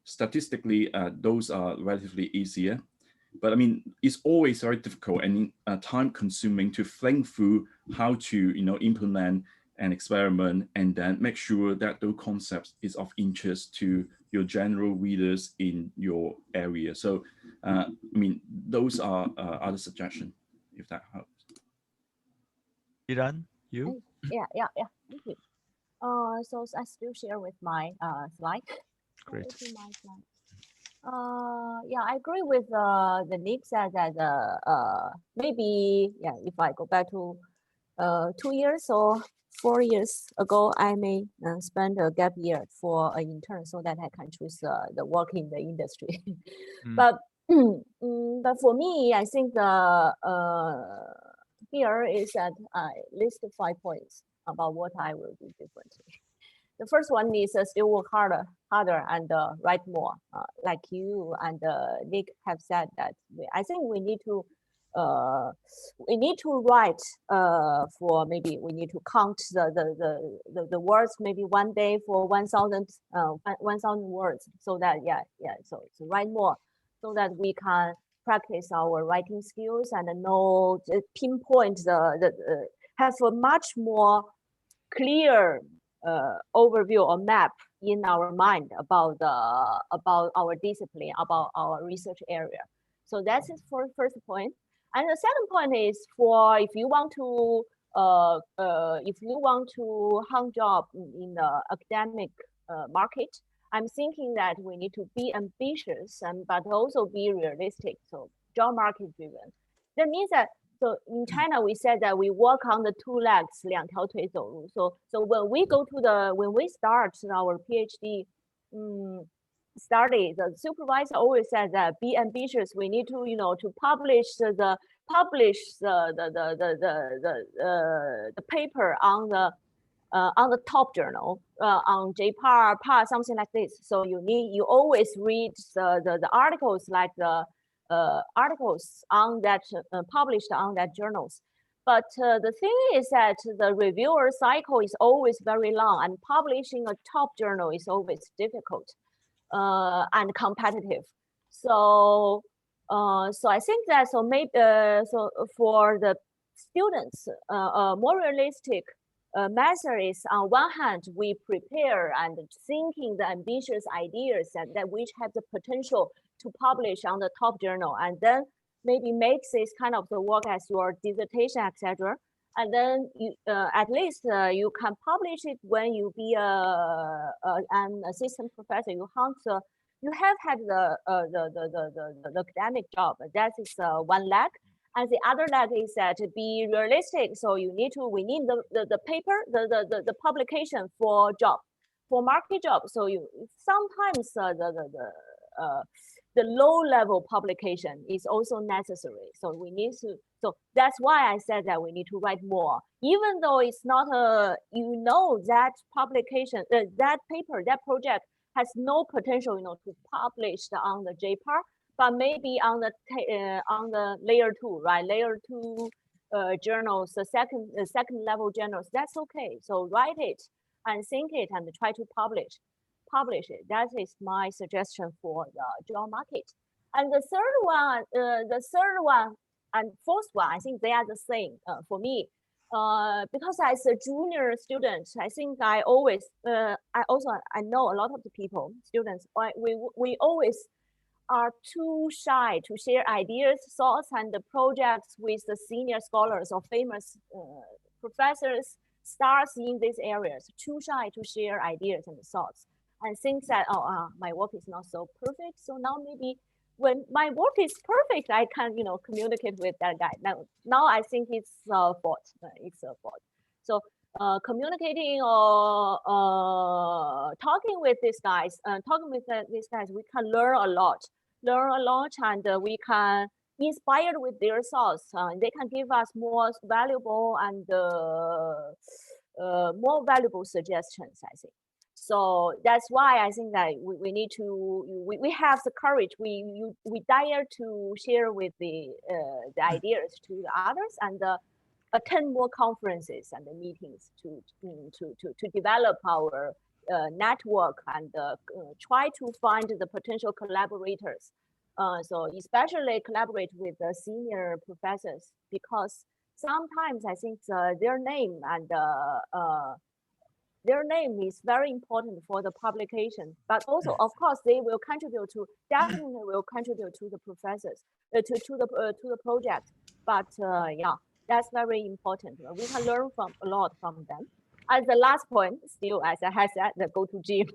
Statistically, those are relatively easier. But it's always very difficult and time-consuming to think through how to implement and experiment, and then make sure that those concepts is of interest to your general readers in your area. So, I mean, those are other suggestions, if that helps. Iran, you? Yeah. Thank you. So I still share with my slide. Great. Let me see my slide. Yeah, I agree with the Nick said that maybe if I go back to 2 years or 4 years ago, I may spend a gap year for an intern so that I can choose the work in the industry. But for me, I think the here is that I list 5 points about what I will do differently. The first one is still work harder and write more. Like you and Nick have said that I think we need to write for maybe we need to count the words maybe one day for 1,000 words, so that so write more so that we can practice our writing skills and know pinpoint have a much more clear overview or map in our mind about our discipline, about our research area. So that's it for first point. And the second point is for if you want to hunt job in the academic market, I'm thinking that we need to be ambitious but also be realistic. So job market driven. That means that so in China we said that we walk on the 2 legs, 2条腿走路. So when we start our PhD study, the supervisor always said that be ambitious. We need to to publish the paper on the top journal on JPAR, PAR, something like this. So you always read the articles like the articles on that published on that journals. But the thing is that the reviewer cycle is always very long, and publishing a top journal is always difficult and competitive. So I think that maybe for the students, a more realistic method is on one hand we prepare and thinking the ambitious ideas that which have the potential to publish on the top journal, and then maybe make this kind of the work as your dissertation, etc. And then you at least you can publish it when you be an assistant professor. You have had the academic job. That is one leg. And the other leg is that to be realistic. So we need the paper, the publication for job, for market job. So sometimes the low level publication is also necessary. So we need to, so that's why I said that we need to write more, even though it's not that publication, that paper, that project has no potential, to publish on the JPAR, but maybe on the layer 2, right? Layer 2 journals, the second level journals, that's okay. So write it and think it and try to publish it. That is my suggestion for the job market. And the third one and fourth one, I think they are the same for me. Because as a junior student, I think I always, I know a lot of the people, students, we always are too shy to share ideas, thoughts, and the projects with the senior scholars or famous professors, stars in these areas, too shy to share ideas and thoughts. And think that, my work is not so perfect. So now maybe when my work is perfect, I can, communicate with that guy. Now I think it's a fault. It's a fault. So communicating or talking with these guys, we can learn a lot, and we can inspired with their thoughts. They can give us more valuable and more valuable suggestions, I think. So that's why I think that we need to, we have the courage, we dare to share with the ideas to the others, and attend more conferences and meetings to develop our network and try to find the potential collaborators. So especially collaborate with the senior professors, because sometimes I think their name and their name is very important for the publication, but also, of course, they will contribute to, definitely will contribute to the professors, to the project. But yeah, that's very important. We can learn from a lot from them. And the last point, still, as I had said, the go to gym.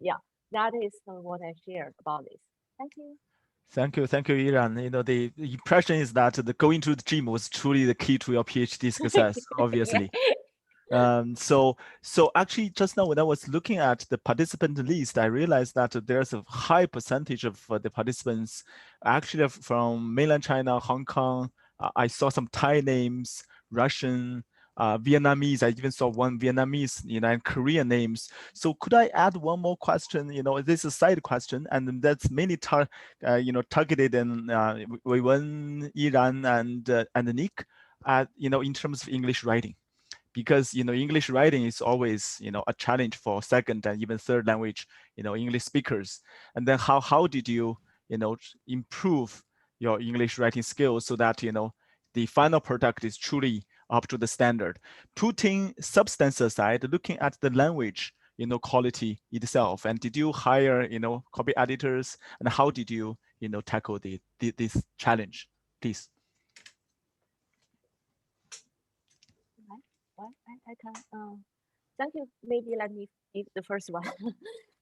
Yeah, that is what I shared about this. Thank you. Thank you, Iran. You know, the impression is that the going to the gym was truly the key to your PhD success, obviously. So actually just now when I was looking at the participant list, I realized that there's a high percentage of the participants actually from mainland China, Hong Kong. I saw some Thai names, Russian, Vietnamese. I even saw one Vietnamese, you know, and Korean names. So could I add one more question? You know, this is a side question, and that's mainly targeted in Weiwen, Iran, and Nick, you know, in terms of English writing. Because, you know, English writing is always, you know, a challenge for second and even third language, you know, English speakers. And then how did you, you know, improve your English writing skills so that, you know, the final product is truly up to the standard? Putting substance aside, looking at the language, you know, quality itself. And did you hire, you know, copy editors? And how did you, you know, tackle this challenge, please? Well, I can. Thank you. Maybe let me be the first one to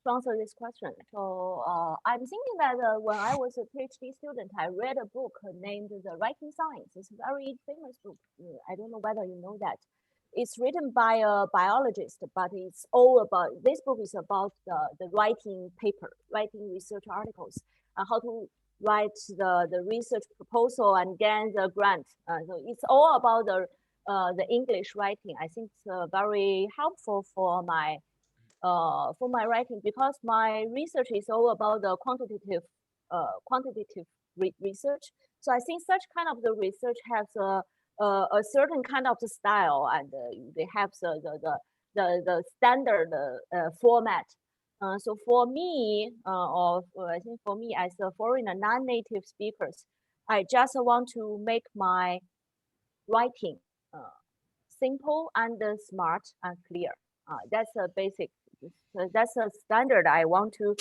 answer this question. So I'm thinking that when I was a PhD student, I read a book named The Writing Science. It's a very famous book. I don't know whether you know that. It's written by a biologist, but it's all about, this book is about the writing paper, writing research articles, how to write the research proposal and get the grant. So it's all about the English writing. I think it's very helpful for my writing, because my research is all about the quantitative research. So I think such kind of the research has a certain kind of the style, and they have the standard format. So for me, I think for me as a foreigner, non-native speakers, I just want to make my writing simple and smart and clear. That's a basic, that's a standard I want to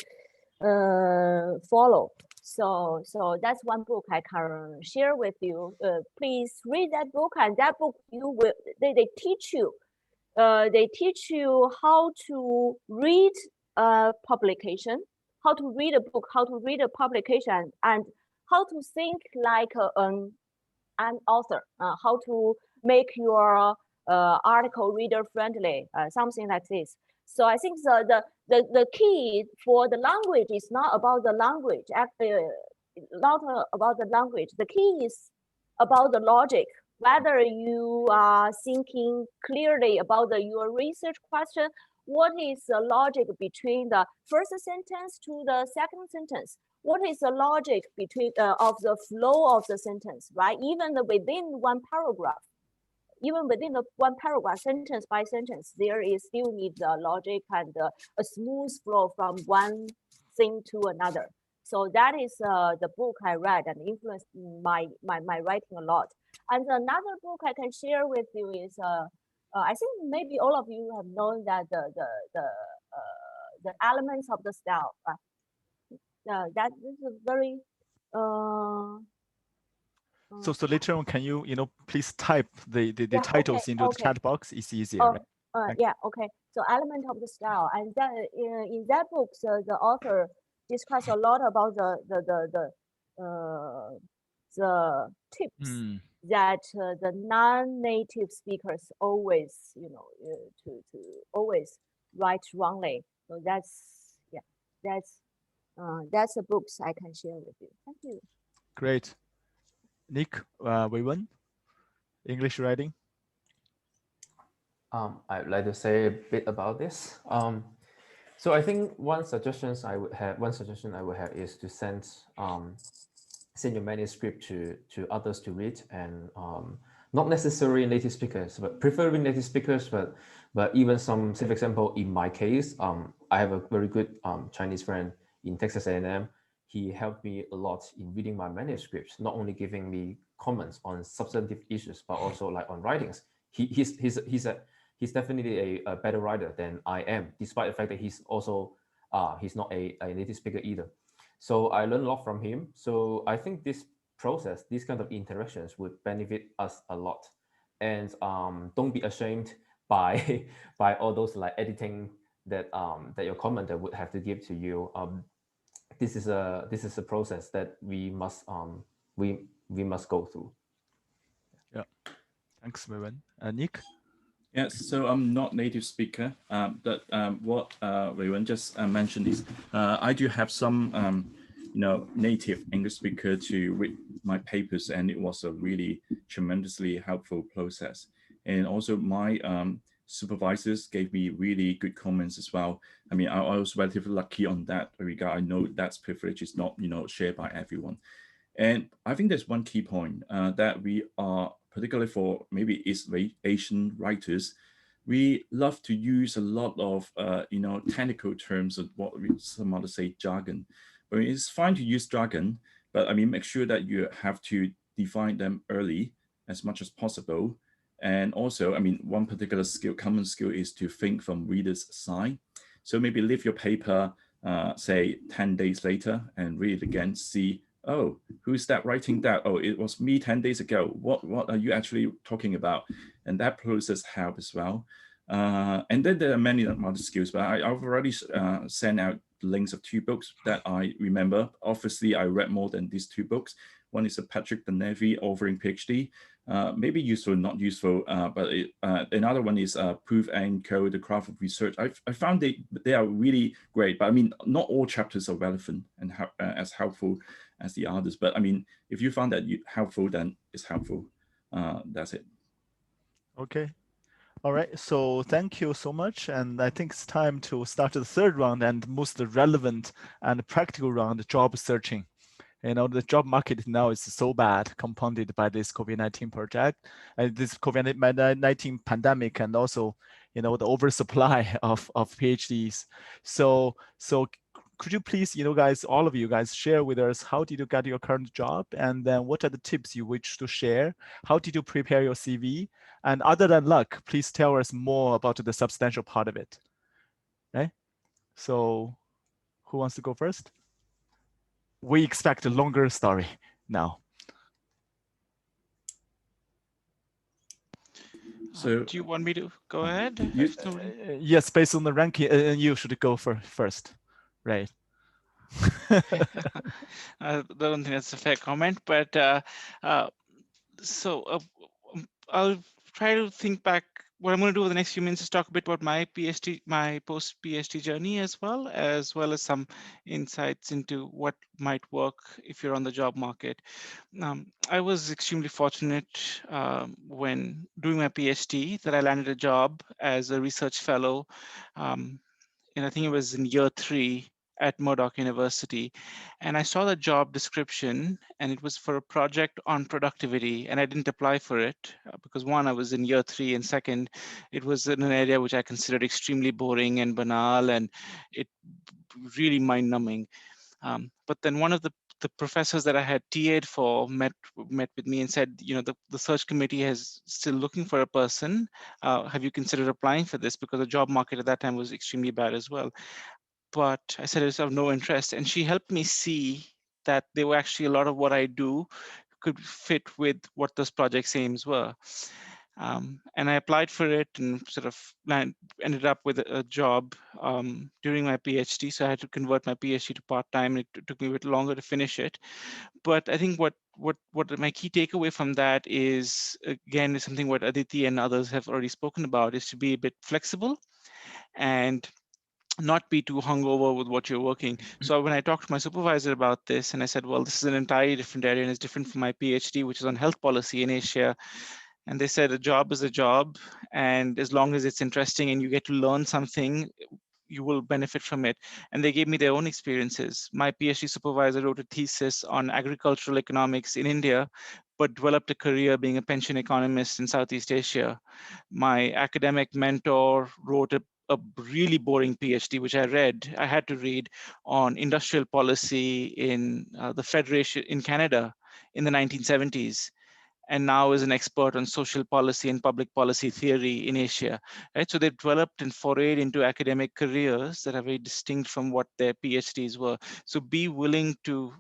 follow. So that's one book I can share with you. Please read that book, and that book they teach you. They teach you how to read a publication, how to read a book, how to read a publication, and how to think like an author, how to make your article reader friendly, something like this. So I think the key for the language is not about the language, actually not about the language. The key is about the logic, whether you are thinking clearly about your research question. What is the logic between the first sentence to the second sentence? What is the logic between of the flow of the sentence, right? Even within one paragraph, sentence by sentence, there is still need the logic and a smooth flow from one thing to another. So that is the book I read and influenced my writing a lot. And another book I can share with you is I think maybe all of you have known that the elements of the style. That is a very so later on, can you please type the titles into the chat box? It's easier, right? Yeah, okay. So element of the style, and that in that book, the author discuss a lot about the tips that the non-native speakers always to always write wrongly. So that's the books I can share with you. Thank you. Great. Nick, Weiwen, English writing. I'd like to say a bit about this. So I think one suggestion I would have is to send your manuscript to others to read, and not necessarily native speakers, but preferably native speakers, but even some, say for example, in my case, I have a very good Chinese friend in Texas A&M. he helped me a lot in reading my manuscripts, not only giving me comments on substantive issues, but also like on writings. He's definitely a better writer than I am, despite the fact that he's also he's not a native speaker either. So I learned a lot from him. So I think this process, these kind of interactions would benefit us a lot. And don't be ashamed by by all those like editing that that your commenter would have to give to you. This is a process that we must go through. Yeah, thanks, Weiwen. Nick? Yes, so I'm not native speaker, but what Weiwen just mentioned is I do have some native English speaker to read my papers, and it was a really tremendously helpful process. And also my supervisors gave me really good comments as well. I mean, I was relatively lucky on that regard. I know that's privilege is not shared by everyone. And I think there's one key point that we are, particularly for maybe East Asian writers, we love to use a lot of technical terms of what some others say jargon. But it's fine to use jargon, but I mean, make sure that you have to define them early as much as possible. And also, I mean, one particular common skill is to think from reader's side. So maybe leave your paper, say 10 days later, and read it again, see, oh, who's that writing that? Oh, it was me 10 days ago. What are you actually talking about? And that process helps as well. And then there are many other skills, but I've already sent out links of 2 books that I remember. Obviously, I read more than these 2 books. One is a Patrick Benevi Offering PhD. Maybe useful, not useful, but another one is Proof and Code, The Craft of Research. I found they are really great, but I mean, not all chapters are relevant and as helpful as the others. But I mean, if you found that helpful, then it's helpful. That's it. Okay. All right. So thank you so much. And I think it's time to start the 3rd round and most relevant and practical round, job searching. The job market now is so bad, compounded by this COVID-19 project, this COVID-19 pandemic, and also, the oversupply of PhDs. So could you please, guys, all of you guys, share with us, how did you get your current job? And then what are the tips you wish to share? How did you prepare your CV? And other than luck, please tell us more about the substantial part of it. Okay? So who wants to go first? We expect a longer story now. So do you want me to go ahead? Yes, based on the ranking, you should go first, right? I don't think that's a fair comment, but I'll try to think back. What I'm going to do over the next few minutes is talk a bit about my post-PhD journey as well as some insights into what might work if you're on the job market. I was extremely fortunate when doing my PhD that I landed a job as a research fellow, and I think it was in year 3 at Murdoch University, and I saw the job description, and it was for a project on productivity, and I didn't apply for it because 1, I was in year 3, and 2nd, it was in an area which I considered extremely boring and banal, and it really mind-numbing. But then one of the professors that I had TA'd for met with me and said, the search committee is still looking for a person. Have you considered applying for this? Because the job market at that time was extremely bad as well. But I said I was of no interest, and she helped me see that there were actually a lot of what I do could fit with what those project's aims were. And I applied for it and sort of ended up with a job during my PhD. So I had to convert my PhD to part-time. It took me a bit longer to finish it. But I think what my key takeaway from that is, again, is something what Aditi and others have already spoken about, is to be a bit flexible and not be too hungover with what you're working. So when I talked to my supervisor about this, and I said, well, this is an entirely different area and it's different from my PhD, which is on health policy in Asia. And they said a job is a job, and as long as it's interesting and you get to learn something, you will benefit from it. And they gave me their own experiences. My PhD supervisor wrote a thesis on agricultural economics in India, but developed a career being a pension economist in Southeast Asia. My academic mentor wrote a a really boring PhD, which I had to read on industrial policy in the Federation in Canada in the 1970s, and now is an expert on social policy and public policy theory in Asia. Right? So they've developed and forayed into academic careers that are very distinct from what their PhDs were. So be willing to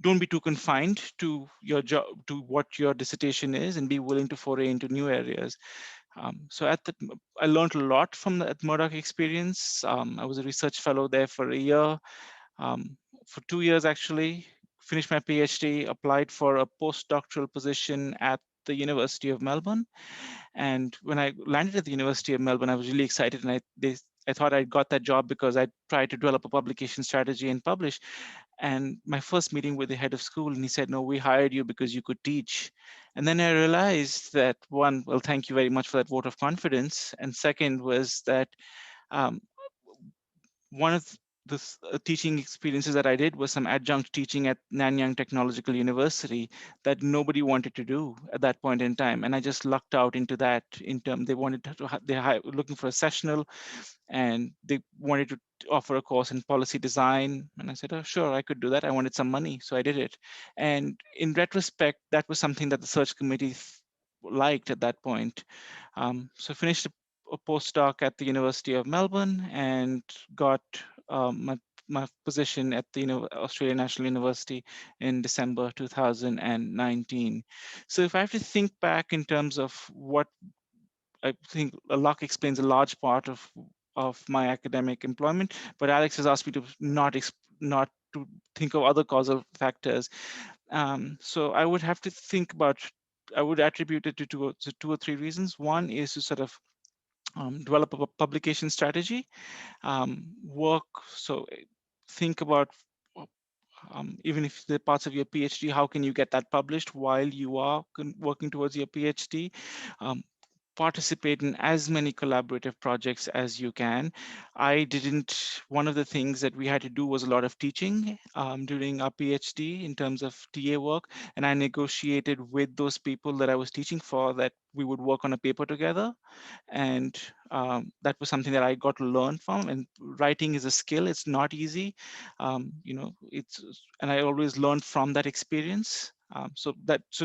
don't be too confined to your job, to what your dissertation is, and be willing to foray into new areas. So I learned a lot from the Murdoch experience. I was a research fellow there for a year, for 2 years actually, finished my PhD, applied for a postdoctoral position at the University of Melbourne. And when I landed at the University of Melbourne, I was really excited, and I thought I got that job because I tried to develop a publication strategy and publish. And my first meeting with the head of school, and he said, "No, we hired you because you could teach." And then I realized that, one, well, thank you very much for that vote of confidence. And second was that one of the teaching experiences that I did was some adjunct teaching at Nanyang Technological University that nobody wanted to do at that point in time. And I just lucked out into that. They wanted to, they were looking for a sessional, and they wanted to offer a course in policy design. And I said, "Oh, sure, I could do that. I wanted some money, so I did it." And in retrospect, that was something that the search committee liked at that point. So I finished a postdoc at the University of Melbourne and got my position at the Australian National University in December 2019. So if I have to think back in terms of what I think, luck explains a large part of my academic employment, but Alex has asked me to not to think of other causal factors. So I would have to think about, I would attribute it to two or three reasons. One is to sort of develop a publication strategy, think about even if the parts of your PhD, how can you get that published while you are working towards your PhD? Participate in as many collaborative projects as you can. One of the things that we had to do was a lot of teaching during our PhD in terms of TA work, and I negotiated with those people that I was teaching for that we would work on a paper together. And that was something that I got to learn from. And writing is a skill, it's not easy. And I always learned from that experience. So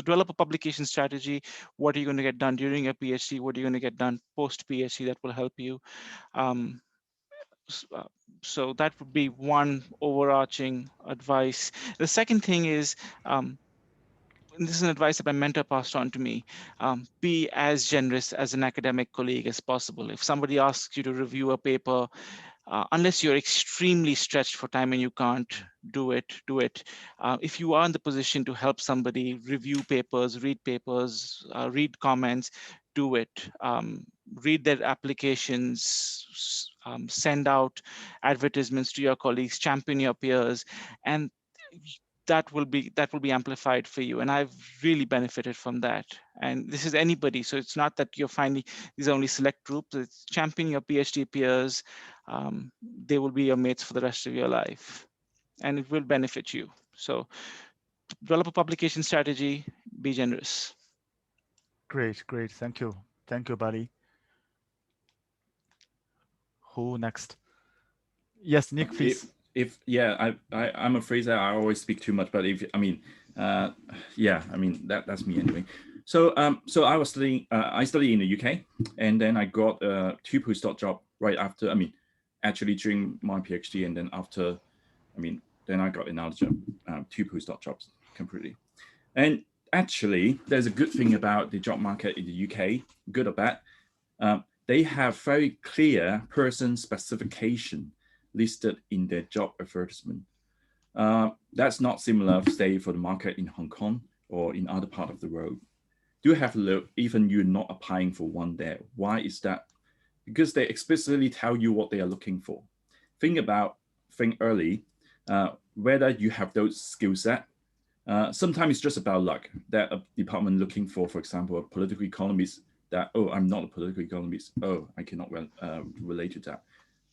develop a publication strategy. What are you going to get done during your PhD? What are you going to get done post-PhD that will help you? So that would be one overarching advice. The second thing is, and this is an advice that my mentor passed on to me, be as generous as an academic colleague as possible. If somebody asks you to review a paper, unless you're extremely stretched for time and you can't do it. If you are in the position to help somebody review papers, read comments, do it. Read their applications, send out advertisements to your colleagues, champion your peers, and that will be amplified for you. And I've really benefited from that. And this is anybody. So it's not that you're finding these are only select groups. It's champion your PhD peers. They will be your mates for the rest of your life, and it will benefit you. So develop a publication strategy, be generous. Great. Thank you, Bali. Who next? Yes, Nick, please. I'm afraid that I always speak too much, but that's me anyway. So I was studying. I studied in the UK, and then I got a 2 postdoc job right after. Actually during my PhD, and then after, then I got another job, 2 postdoc jobs completely. And actually, there's a good thing about the job market in the UK, good or bad. They have very clear person specification listed in their job advertisement. That's not similar, say, for the market in Hong Kong or in other part of the world. Do have a look, even you're not applying for one there. Why is that? Because they explicitly tell you what they are looking for. Think early, whether you have those skill set. Sometimes it's just about luck that a department looking for example, a political economist that, oh, I'm not a political economist. Oh, I cannot relate to that.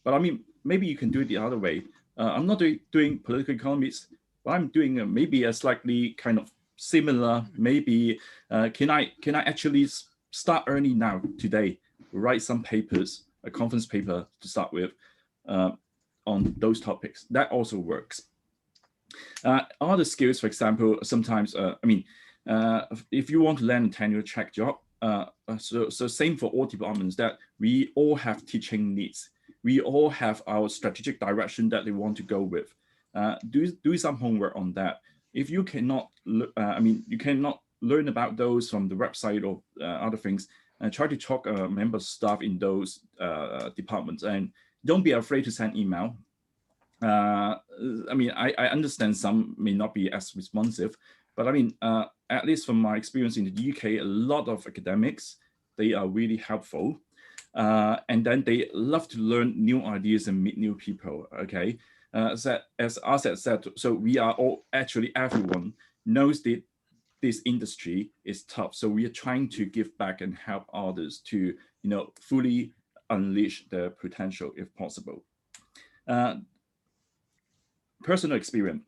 But maybe you can do it the other way. I'm not doing political economics, but I'm doing maybe a slightly kind of similar, maybe, can I actually start earning now today? write some papers, a conference paper to start with on those topics. That also works. Other skills, for example, sometimes, if you want to land a tenure track job, so same for all departments, that we all have teaching needs. We all have our strategic direction that they want to go with. Do some homework on that. If you cannot, you cannot learn about those from the website or other things, try to talk member staff in those departments, and don't be afraid to send email. I understand some may not be as responsive, but at least from my experience in the UK, a lot of academics, they are really helpful. And then they love to learn new ideas and meet new people, okay? As Azad said, so we are all, actually everyone knows that this industry is tough. So we are trying to give back and help others to, fully unleash their potential if possible. Personal experience.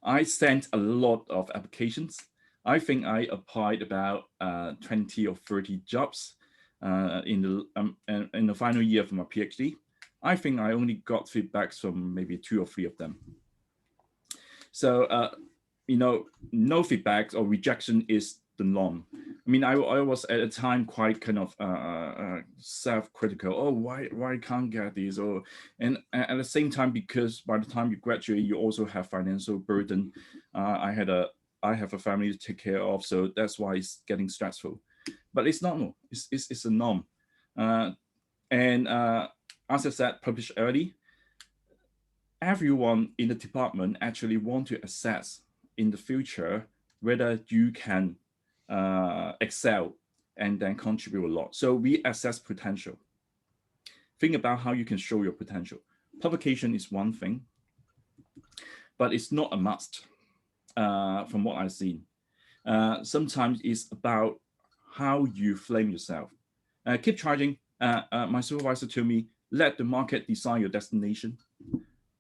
I sent a lot of applications. I think I applied about 20 or 30 jobs in the final year of my PhD. I think I only got feedbacks from maybe 2 or 3 of them. So, no feedbacks or rejection is the norm. I was at a time quite kind of self-critical. Oh, why can't get these? And at the same time, because by the time you graduate, you also have financial burden. I have a family to take care of, so that's why it's getting stressful. But it's normal. It's a norm. And as I said, publish early. Everyone in the department actually want to assess in the future whether you can excel and then contribute a lot. So we assess potential. Think about how you can show your potential. Publication is one thing, but it's not a must from what I've seen. Sometimes it's about how you frame yourself. Keep charging. My supervisor told me, let the market design your destination.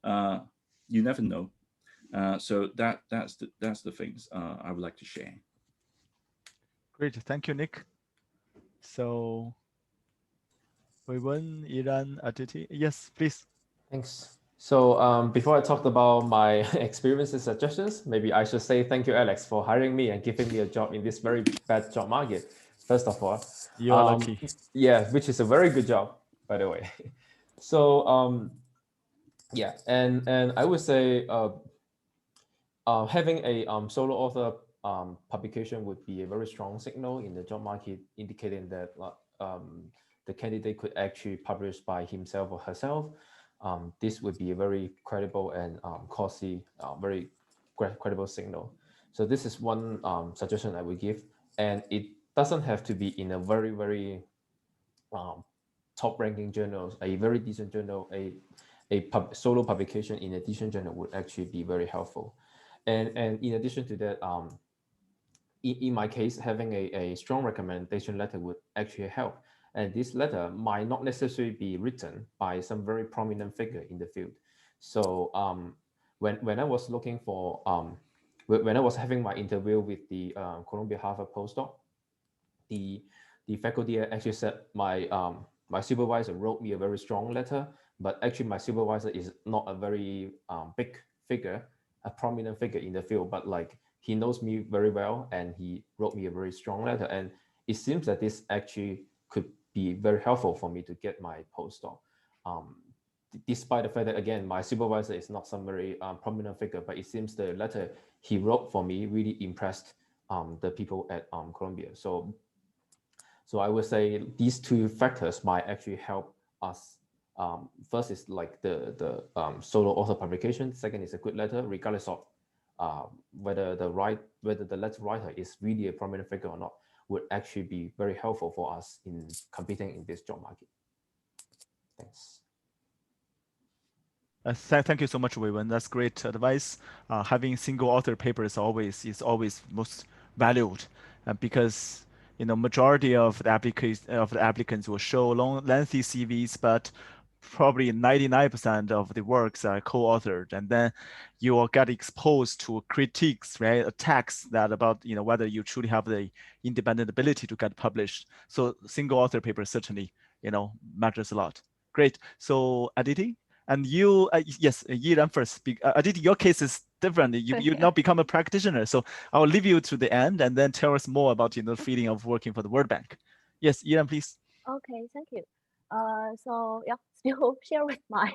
You never know. So that's the things I would like to share. Great, thank you, Nick. So, Weiwen, Iran, Aditi, yes, please. Thanks. So before I talk about my experiences and suggestions, maybe I should say thank you, Alex, for hiring me and giving me a job in this very bad job market. First of all, you're lucky. Yeah, which is a very good job, by the way. So yeah, and I would say having a solo author publication would be a very strong signal in the job market, indicating that the candidate could actually publish by himself or herself. This would be a very credible and costly, very credible signal. So this is one suggestion I would give, and it doesn't have to be in a very, very top-ranking journal. A very decent journal, a solo publication in a decent journal would actually be very helpful. And in addition to that, in my case, having a strong recommendation letter would actually help. And this letter might not necessarily be written by some very prominent figure in the field. So when I was looking for, when I was having my interview with the Columbia Harvard postdoc, the faculty actually said my supervisor wrote me a very strong letter, but actually my supervisor is not a very big figure, a prominent figure in the field, but like he knows me very well and he wrote me a very strong letter. And it seems that this actually could be very helpful for me to get my postdoc. Despite the fact that, again, my supervisor is not some very prominent figure, but it seems the letter he wrote for me really impressed the people at Columbia. So I would say these 2 factors might actually help us. First is like the solo author publication. Second is a good letter, regardless of whether the letter writer is really a prominent figure or not, would actually be very helpful for us in competing in this job market. Thanks. Thank you so much, Weiwen. That's great advice. Having single author papers is always most valued, because majority of the applicants will show lengthy CVs, but probably 99% of the works are co-authored, and then you will get exposed to critiques, right? Attacks that about whether you truly have the independent ability to get published. So single author paper certainly matters a lot. Great. So Aditi, and you, yes, Yiran first. Aditi, your case is different. You now become a practitioner. So I will leave you to the end and then tell us more about the feeling of working for the World Bank. Yes, Yiran, please. Okay, thank you. So yeah, still share with my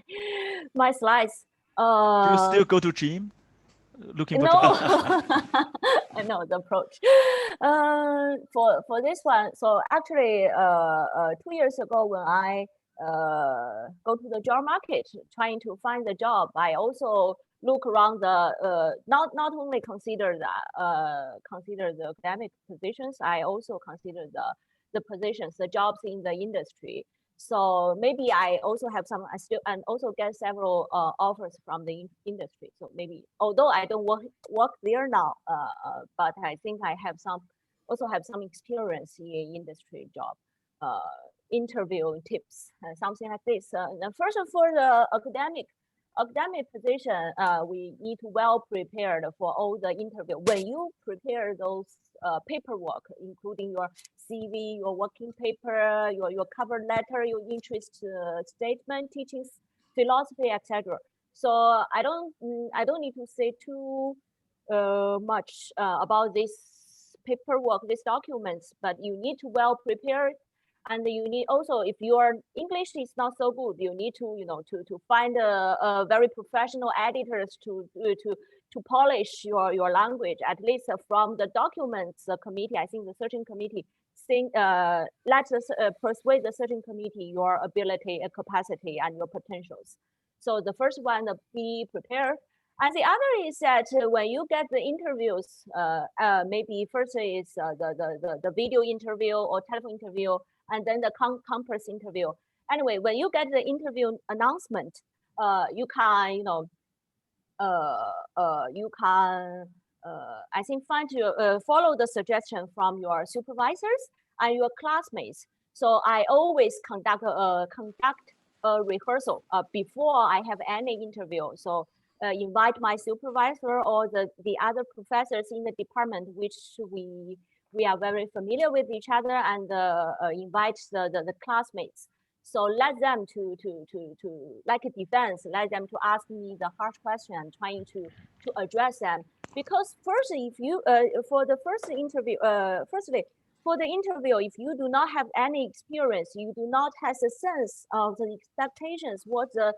slides. Do you still go to gym? Looking for no, no, the approach. For this one, so actually, 2 years ago when I go to the job market trying to find the job, I also look around the not only consider the academic positions, I also consider the positions, the jobs in the industry. So maybe I also have some, and also get several offers from the industry. So maybe, although I don't work there now, but I think I have also have some experience in industry job, interview tips, something like this. First of all, the academic position, we need to well prepared for all the interview. When you prepare those paperwork, including your CV, your working paper, your cover letter, your interest statement, teaching philosophy, etc. So I don't need to say too much about this paperwork, these documents, but you need to well prepare. And you need also, if your English is not so good, you need to to find a very professional editors to polish your language, at least from the documents committee. I think the searching committee let us persuade the searching committee your ability, capacity, and your potentials. So the first one, be prepared. And the other is that when you get the interviews, maybe first is the video interview or telephone interview, and then the campus interview. Anyway, when you get the interview announcement, you can, I think follow the suggestion from your supervisors and your classmates. So I always conduct a rehearsal before I have any interview. So invite my supervisor or the other professors in the department, which we are very familiar with each other, and invite the classmates. So let them to like a defense, let them to ask me the harsh question and trying to address them. Because first, if you for the first interview, firstly, for the interview, if you do not have any experience, you do not have a sense of the expectations, what the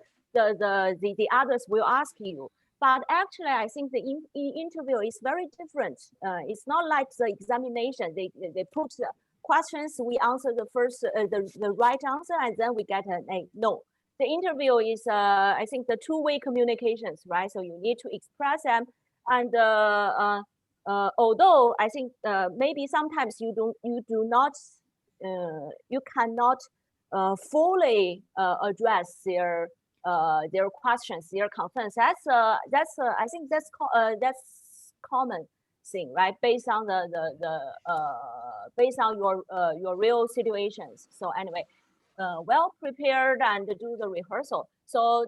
others will ask you. But actually, I think the interview is very different. It's not like the examination. They put the questions, we answer the first the right answer, and then we get an A. No, the interview is I think the two-way communications, right? So you need to express them, and although I think maybe sometimes you cannot fully address their questions, their concerns. I think that's common thing, right? Based on based on your real situations. So anyway, well prepared and do the rehearsal. So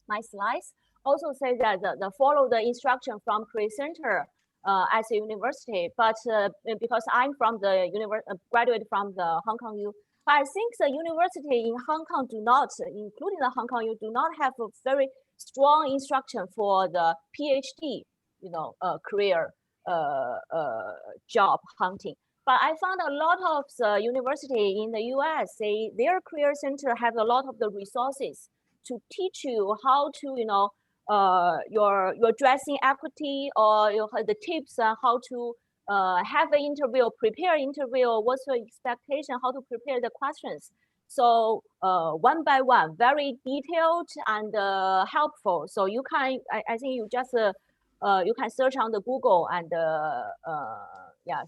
my slides also say that the follow the instruction from Career Center as a university, but because I'm from the graduate from the Hong Kong U. But I think the university in Hong Kong do not, including the Hong Kong U, do not have a very strong instruction for the PhD, career job hunting. But I found a lot of the university in the US, their career center have a lot of the resources to teach you how to, your dressing equity, or the tips on how to have an interview, prepare interview, what's your expectation, how to prepare the questions. So one by one, very detailed and helpful. So you can, I think you just you can search on the Google and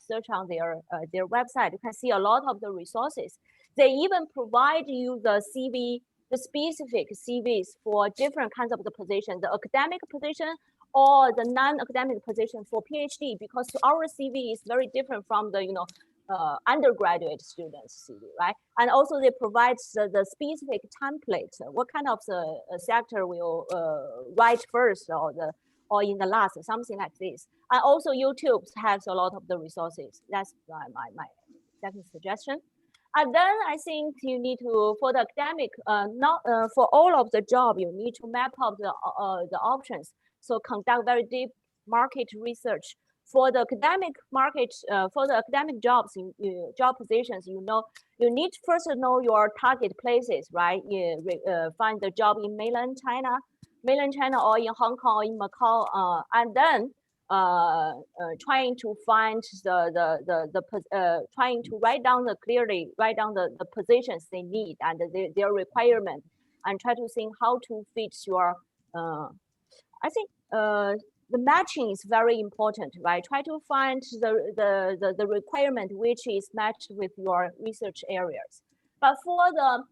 search on their website. You can see a lot of the resources. They even provide you the CV, the specific CVs for different kinds of the position, the academic position or the non-academic position for PhD, because our CV is very different from the undergraduate students CV, right? And also they provide the specific template, what kind of the sector will write first, or or in the last, something like this. And also YouTube has a lot of the resources. That's my second suggestion. And then I think you need to, for the academic, not for all of the job, you need to map out the options. So conduct very deep market research. For the academic market, for the academic jobs, job positions, you need first to know your target places, right? Find the job in mainland China, or in Hong Kong, or in Macau, and then trying to find trying to clearly write down the positions they need and their requirement, and try to think how to fit your. I think the matching is very important, right? Try to find the requirement which is matched with your research areas. But for the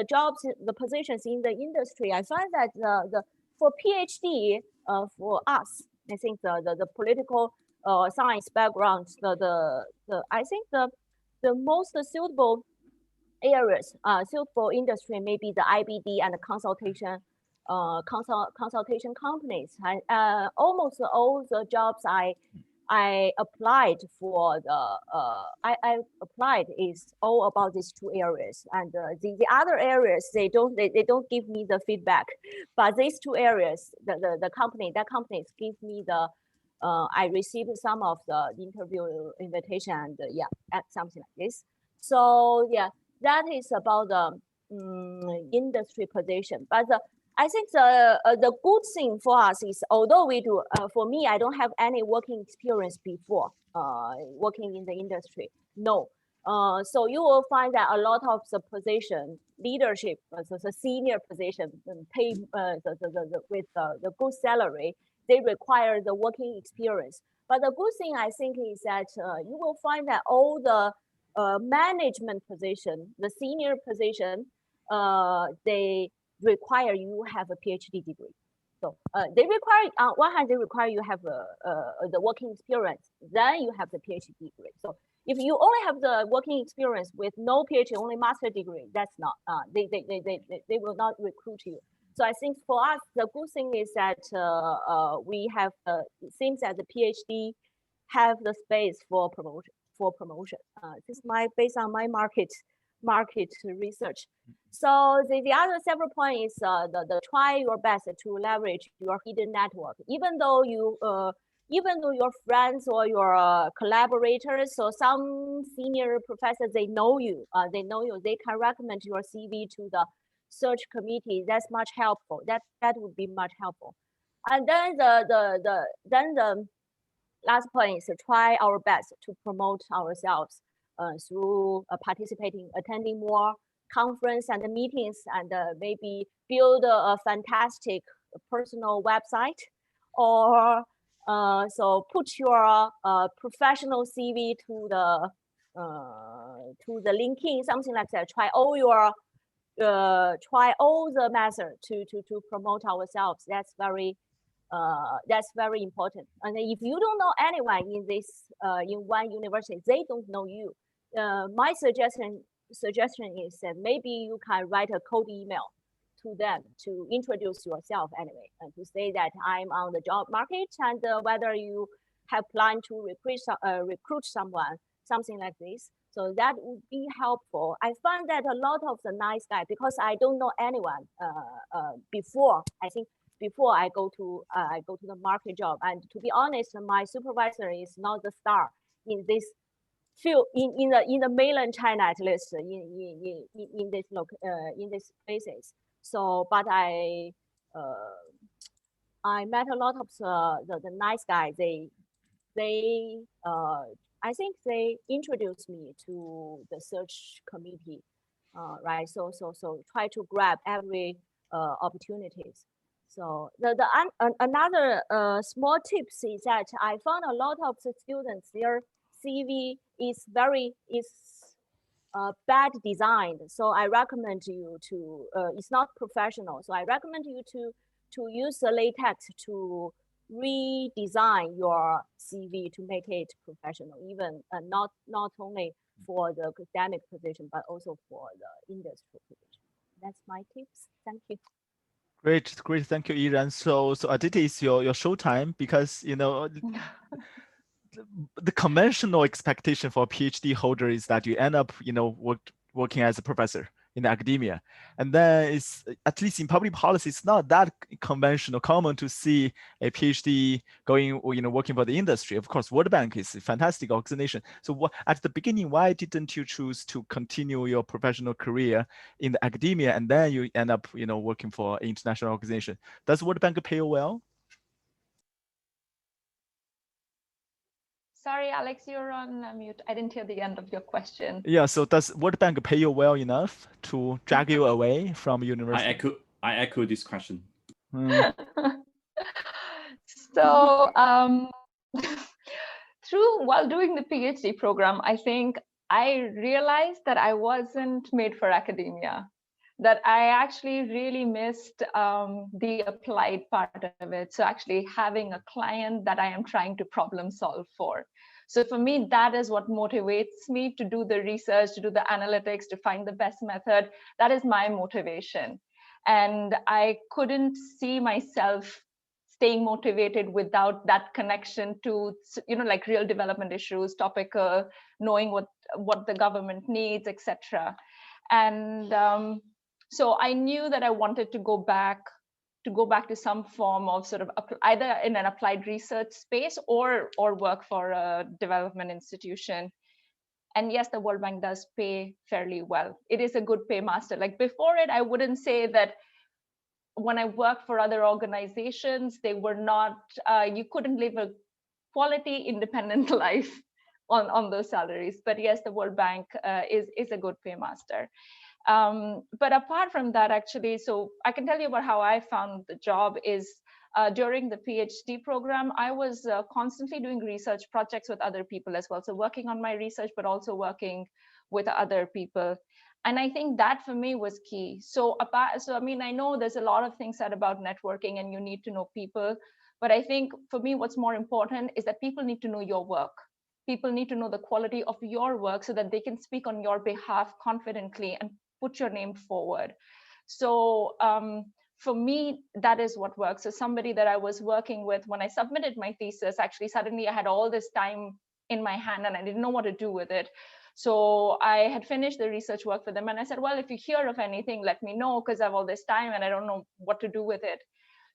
jobs, the positions in the industry, I find that for PhD, for us, I think the political science background, I think the most suitable areas, suitable industry may be the IBD and the consultation companies. Almost all the jobs I applied for I applied is all about these two areas, and the other areas they don't give me the feedback, but these two areas that companies give me the I received some of the interview invitation, and something like this. So yeah, that is about the industry position. But I think the good thing for us is, although we do, for me, I don't have any working experience before working in the industry. No. So you will find that a lot of the position, leadership, the senior position, pay with the good salary, they require the working experience. But the good thing I think is that you will find that all the management position, the senior position, they require you have a PhD degree. So they require, on one hand, they require you have the working experience, then you have the PhD degree. So if you only have the working experience with no PhD, only master degree, that's not, they will not recruit you. So I think for us, the good thing is that we have, it seems that the PhD have the space for promotion. This is based on my market research. So the other several point is the try your best to leverage your hidden network, even though your friends or your collaborators or some senior professors, they know you, they can recommend your CV to the search committee. That's much helpful. That would be much helpful. And then the last point is to try our best to promote ourselves through attending more conference and meetings, and maybe build a fantastic personal website, or so put your professional CV to the LinkedIn, something like that. Try all the methods to promote ourselves. That's very important. And if you don't know anyone in this in one university, they don't know you. My suggestion is that maybe you can write a cold email to them to introduce yourself anyway, and to say that I'm on the job market, and whether you have planned to recruit someone, something like this. So that would be helpful. I find that a lot of the nice guys, because I don't know anyone before. I think before I go to the market job, and to be honest, my supervisor is not the star in this field in the mainland China, at least in these places. So, but I met a lot of the nice guys. I think they introduced me to the search committee, right? So try to grab every opportunities. So another small tips is that I found a lot of the students, their CV is bad designed. So I recommend you to, it's not professional. So I recommend you to use the latex to redesign your CV to make it professional, even not only for the academic position, but also for the industry position. That's my tips. Thank you. Great, great. Thank you, Iran. So Aditi, is your show time, because the conventional expectation for a PhD holder is that you end up, working as a professor in academia. And then it's, at least in public policy, it's not that conventional, common to see a PhD going, working for the industry. Of course, World Bank is a fantastic organization. So at the beginning, why didn't you choose to continue your professional career in the academia, and then you end up, working for an international organization? Does World Bank pay you well? Sorry, Alex, you're on mute. I didn't hear the end of your question. Yeah, so does World Bank pay you well enough to drag you away from university? I echo this question. So while doing the PhD program, I think I realized that I wasn't made for academia, that I actually really missed the applied part of it. So actually having a client that I am trying to problem solve for. So for me, that is what motivates me to do the research, to do the analytics, to find the best method. That is my motivation. And I couldn't see myself staying motivated without that connection to, like real development issues, topical, knowing what the government needs, etc. And so I knew that I wanted to go back to some form of sort of either in an applied research space or work for a development institution. And yes, the World Bank does pay fairly well. It is a good paymaster. Like before it, I wouldn't say that when I worked for other organizations, they were not, you couldn't live a quality independent life on those salaries. But yes, the World Bank is a good paymaster. But apart from that, actually, so I can tell you about how I found the job is during the PhD program, I was constantly doing research projects with other people as well. So working on my research, but also working with other people. And I think that for me was key. So I mean, I know there's a lot of things said about networking and you need to know people, but I think for me, what's more important is that people need to know your work. People need to know the quality of your work so that they can speak on your behalf confidently and put your name forward. So for me, that is what works. So somebody that I was working with when I submitted my thesis, actually suddenly I had all this time in my hand and I didn't know what to do with it. So I had finished the research work for them and I said, well, if you hear of anything, let me know because I have all this time and I don't know what to do with it.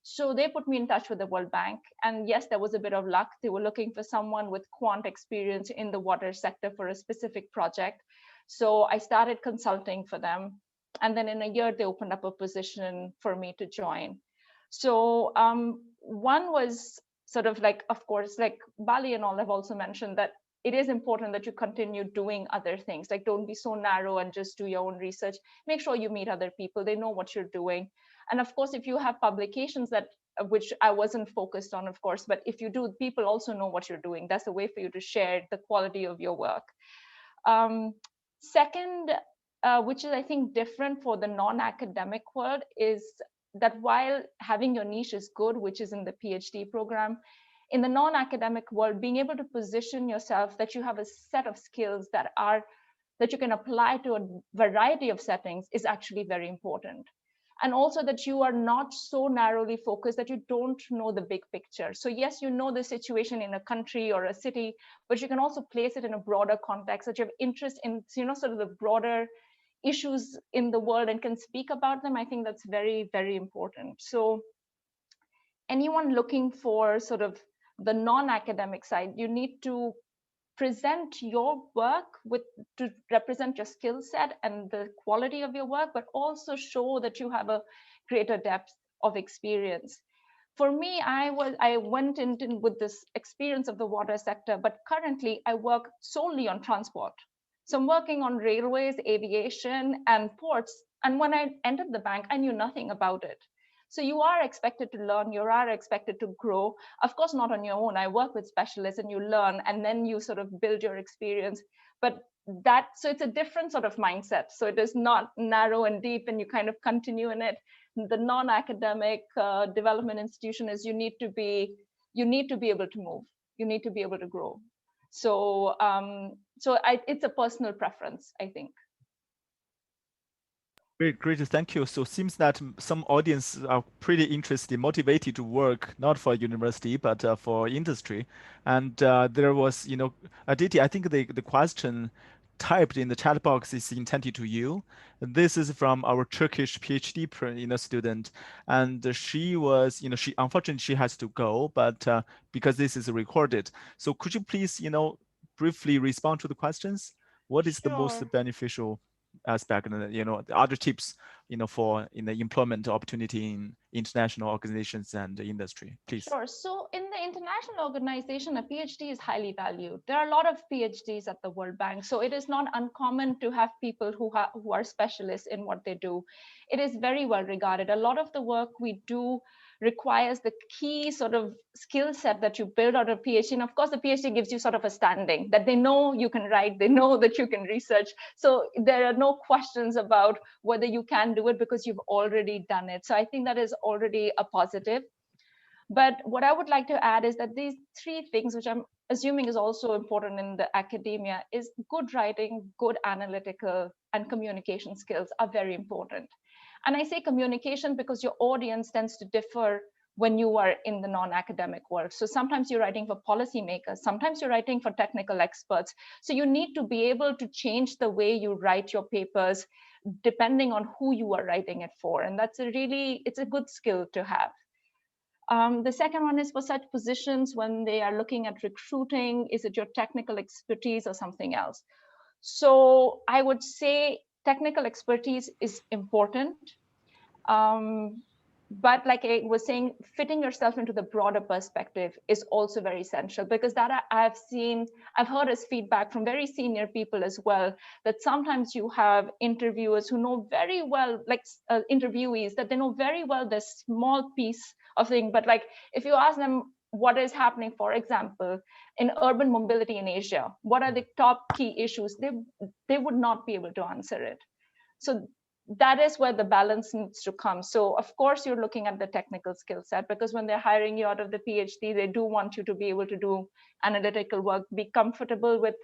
So they put me in touch with the World Bank. And yes, there was a bit of luck. They were looking for someone with quant experience in the water sector for a specific project. So I started consulting for them. And then in a year, they opened up a position for me to join. So one was sort of like, of course, like Bali and all have also mentioned that it is important that you continue doing other things. Like don't be so narrow and just do your own research. Make sure you meet other people. They know what you're doing. And of course, if you have publications that which I wasn't focused on, of course, but if you do, people also know what you're doing. That's a way for you to share the quality of your work. Second, which is I think different for the non-academic world, is that while having your niche is good, which is in the PhD program, in the non-academic world, being able to position yourself that you have a set of skills that you can apply to a variety of settings is actually very important. And also that you are not so narrowly focused that you don't know the big picture. So yes, you know the situation in a country or a city, but you can also place it in a broader context, that you have interest in, sort of the broader issues in the world and can speak about them. I think that's very, very important. So anyone looking for sort of the non-academic side, you need to present your work to represent your skill set and the quality of your work, but also show that you have a greater depth of experience. For me, I went into with this experience of the water sector, but currently I work solely on transport. So I'm working on railways, aviation, and ports. And when I entered the bank, I knew nothing about it. So you are expected to learn, you are expected to grow. Of course, not on your own. I work with specialists and you learn and then you sort of build your experience. But so it's a different sort of mindset. So it is not narrow and deep and you kind of continue in it. The non-academic development institution is you need to be able to move. You need to be able to grow. So it's a personal preference, I think. Great, thank you. So it seems that some audience are pretty interested, motivated to work, not for university, but for industry. And there was, Aditi, I think the question typed in the chat box is intended to you. This is from our Turkish PhD student. And she was, she unfortunately she has to go, but because this is recorded. So could you please, briefly respond to the questions? What is the most Sure. beneficial aspect and the other tips for the employment opportunity in international organizations and the industry, please? Sure. So in the international organization, a PhD is highly valued. There are a lot of PhDs at the World Bank, so it is not uncommon to have people who are specialists in what they do. It is very well regarded. A lot of the work we do requires the key sort of skill set that you build out of PhD. And of course, the PhD gives you sort of a standing that they know you can write, they know that you can research. So there are no questions about whether you can do it because you've already done it. So I think that is already a positive. But what I would like to add is that these three things, which I'm assuming is also important in the academia, is good writing, good analytical, and communication skills are very important. And I say communication because your audience tends to differ when you are in the non-academic world. So sometimes you're writing for policymakers, sometimes you're writing for technical experts. So you need to be able to change the way you write your papers depending on who you are writing it for. And that's it's a good skill to have. The second one is for such positions when they are looking at recruiting, is it your technical expertise or something else? So I would say technical expertise is important. But like I was saying, fitting yourself into the broader perspective is also very essential, because that I've heard as feedback from very senior people as well, that sometimes you have interviewers who know very well, like interviewees, that they know very well the small piece of thing, but like if you ask them what is happening, for example, in urban mobility in Asia, what are the top key issues, they would not be able to answer it. So that is where the balance needs to come. So of course you're looking at the technical skill set, because when they're hiring you out of the PhD, they do want you to be able to do analytical work, be comfortable with,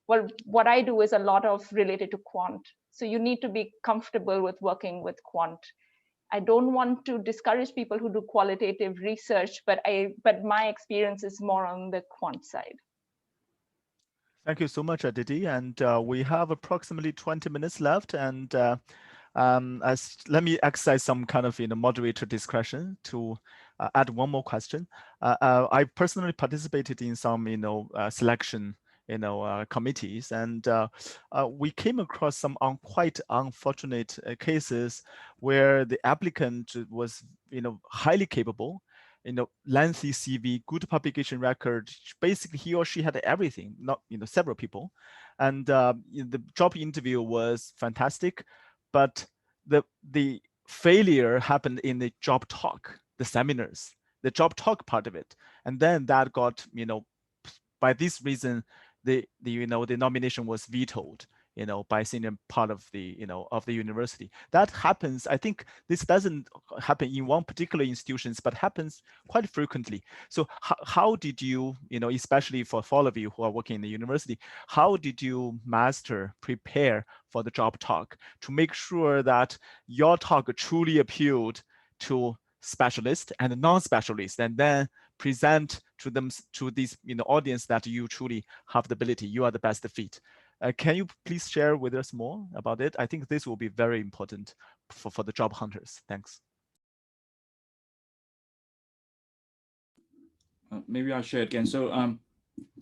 well, what I do is a lot of related to quant. So you need to be comfortable with working with quant. I don't want to discourage people who do qualitative research, but my experience is more on the quant side. Thank you so much, Aditi. And we have approximately 20 minutes left. And let me exercise some kind of moderator discretion to add one more question. I personally participated in some selection committees, and we came across some quite unfortunate cases where the applicant was highly capable, lengthy CV, good publication record. Basically, he or she had everything, not several people, and the job interview was fantastic, but the failure happened in the job talk, the seminars, the job talk part of it, and then that got by this reason the nomination was vetoed by senior part of the of the university. That happens. I think this doesn't happen in one particular institutions, but happens quite frequently. So how did you, especially for all of you who are working in the university, how did you prepare for the job talk to make sure that your talk truly appealed to specialists and non-specialists, and then present to them, to this audience, that you truly have the ability, you are the best fit? Can you please share with us more about it? I think this will be very important for the job hunters. Thanks. Maybe I'll share again. So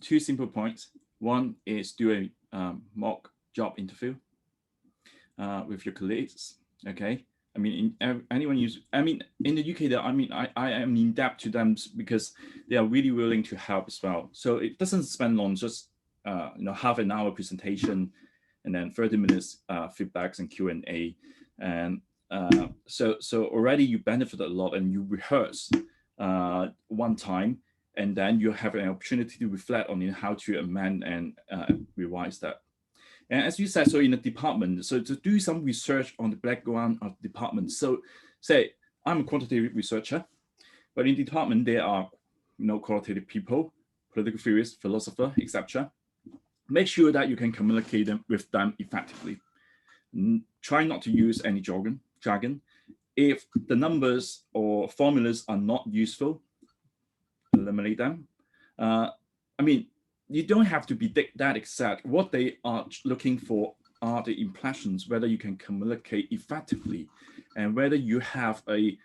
two simple points. One is do a mock job interview with your colleagues. Okay. I mean, anyone use, I mean, in the UK, I am in debt to them because they are really willing to help as well. So it doesn't spend long, just half an hour presentation and then 30 minutes feedbacks and Q&A. And so already you benefit a lot, and you rehearse one time, and then you have an opportunity to reflect on how to amend and revise that. And as you said, so in the department, so to do some research on the background of the department. So say I'm a quantitative researcher, but in the department there are qualitative people, political theorists, philosophers, etc. Make sure that you can communicate with them effectively. try not to use any jargon. If the numbers or formulas are not useful, eliminate them. I mean, you don't have to be that exact. What they are looking for are the impressions, whether you can communicate effectively, and whether you have a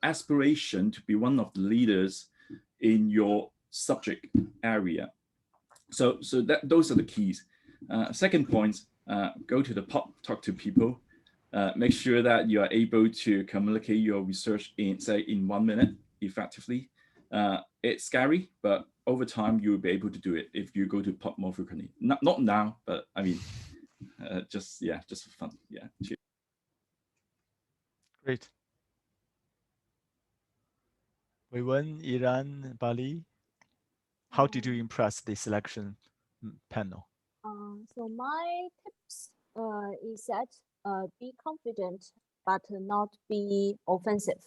aspiration to be one of the leaders in your subject area. So those are the keys. Second point, go to the pub, talk to people. Make sure that you are able to communicate your research in, say, in 1 minute effectively. It's scary, but over time you'll be able to do it if you go to pub more frequently. Not now, but I mean, just for fun. Yeah. Cheers. Great. Weiwen, Iran, Bali, how did you impress the selection panel? So my tips is that be confident, but not be offensive.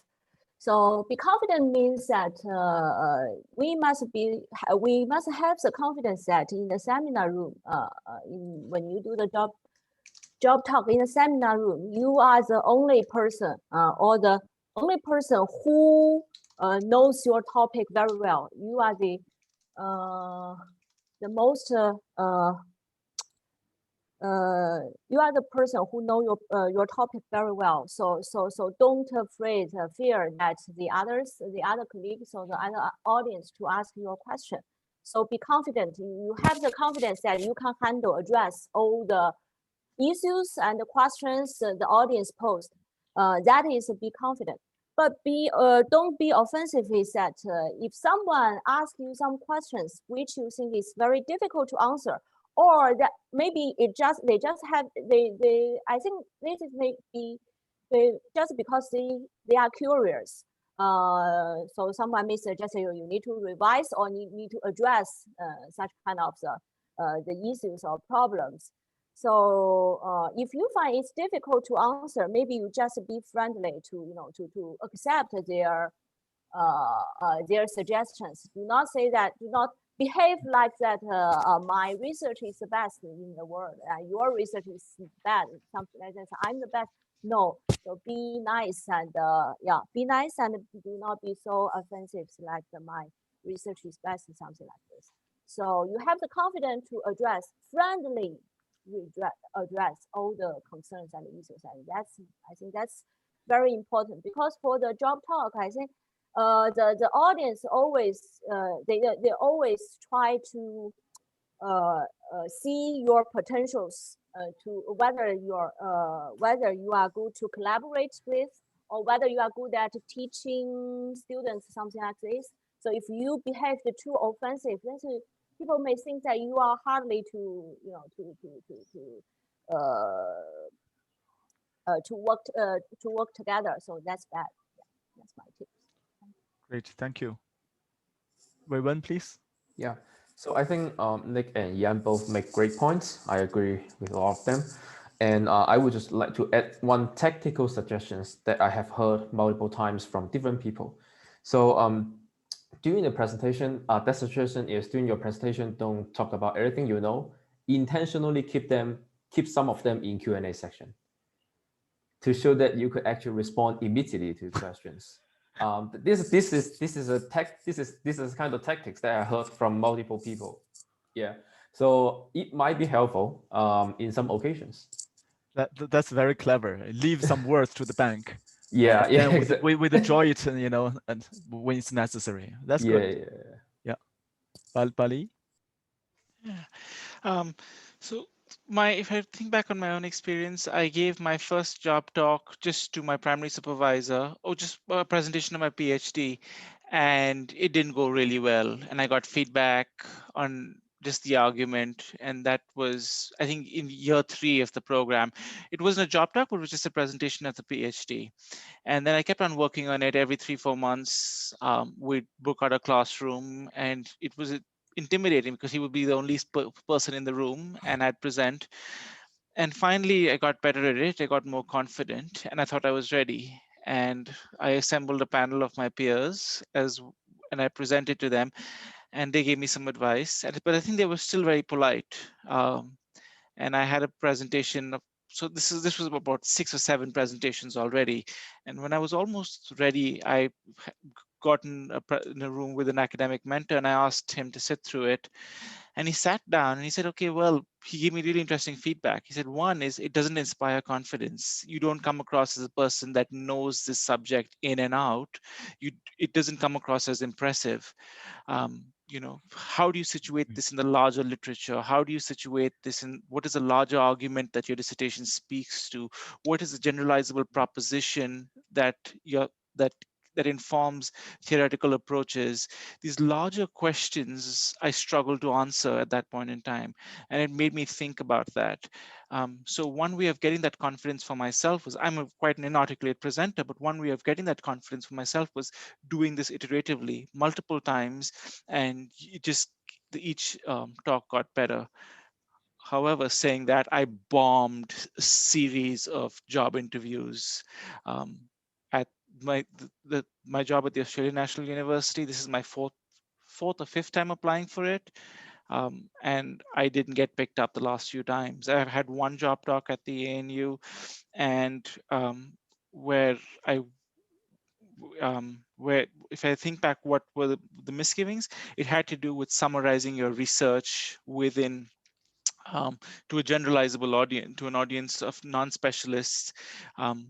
So be confident means that we must have the confidence that in the seminar room, when you do the job talk in the seminar room, you are the only person or the only person who knows your topic very well. You are the most you are the person who know your topic very well. So don't fear that the other colleagues or the other audience to ask your question. So be confident. You have the confidence that you can address all the issues and the questions the audience pose. That is be confident. But don't be offensive. Is that if someone asks you some questions which you think is very difficult to answer, or that maybe I think this is maybe just because they are curious. So someone may suggest you need to revise or need to address such kind of the issues or problems. So if you find it's difficult to answer, maybe you just be friendly to to accept their suggestions. Do not say that. Do not behave like that. My research is the best in the world. Your research is bad. Something like that. I'm the best. No. So be nice and be nice and do not be so offensive. Like my research is best. Something like this. So you have the confidence to friendly address all the concerns and issues, and I think that's very important, because for the job talk, I think the audience always they always try to see your potentials, to whether you are good to collaborate with, or whether you are good at teaching students, something like this. So if you behave too offensive, then people may think that you are hardly to work together. So that's bad. Yeah, that's my tip. Great, thank you. Weiwen, please. Yeah. So I think Nick and Yan both make great points. I agree with a lot of them. And I would just like to add one tactical suggestions that I have heard multiple times from different people. So during the presentation, that suggestion is during your presentation, don't talk about everything you know. Intentionally keep some of them in Q&A section to show that you could actually respond immediately to questions. This is kind of tactics that I heard from multiple people. Yeah, so it might be helpful in some occasions. That's very clever. Leave some words to the bank. Yeah, yeah. Exactly. We enjoy it, and and when it's necessary. That's good. Yeah. Bali. Yeah. So if I think back on my own experience, I gave my first job talk just to my primary supervisor, or just a presentation of my PhD, and it didn't go really well. And I got feedback on just the argument, and that was, I think, in year 3 of the program. It wasn't a job talk, but it was just a presentation of the PhD. And then I kept on working on it every 3-4 months. We'd book out a classroom, and it was intimidating because he would be the only person in the room, and I'd present. And finally, I got better at it. I got more confident, and I thought I was ready. And I assembled a panel of my peers and I presented to them, and they gave me some advice. But I think they were still very polite. And I had a presentation of so this was about 6 or 7 presentations already. And when I was almost ready, I got in a room with an academic mentor, and I asked him to sit through it. And he sat down and he said, okay, well, he gave me really interesting feedback. He said, one is it doesn't inspire confidence. You don't come across as a person that knows this subject in and out. It doesn't come across as impressive. You know, how do you situate this in the larger literature? How do you situate this in what is a larger argument that your dissertation speaks to? What is a generalizable proposition that that informs theoretical approaches? These larger questions I struggled to answer at that point in time, and it made me think about that. So one way of getting that confidence for myself was, I'm quite an inarticulate presenter, but one way of getting that confidence for myself was doing this iteratively multiple times, and each talk got better. However, saying that, I bombed a series of job interviews. At my job at the Australian National University, this is my fourth or fifth time applying for it. And I didn't get picked up the last few times. I've had one job talk at the ANU, and where if I think back, what were the misgivings? It had to do with summarizing your research within to a generalizable audience, to an audience of non-specialists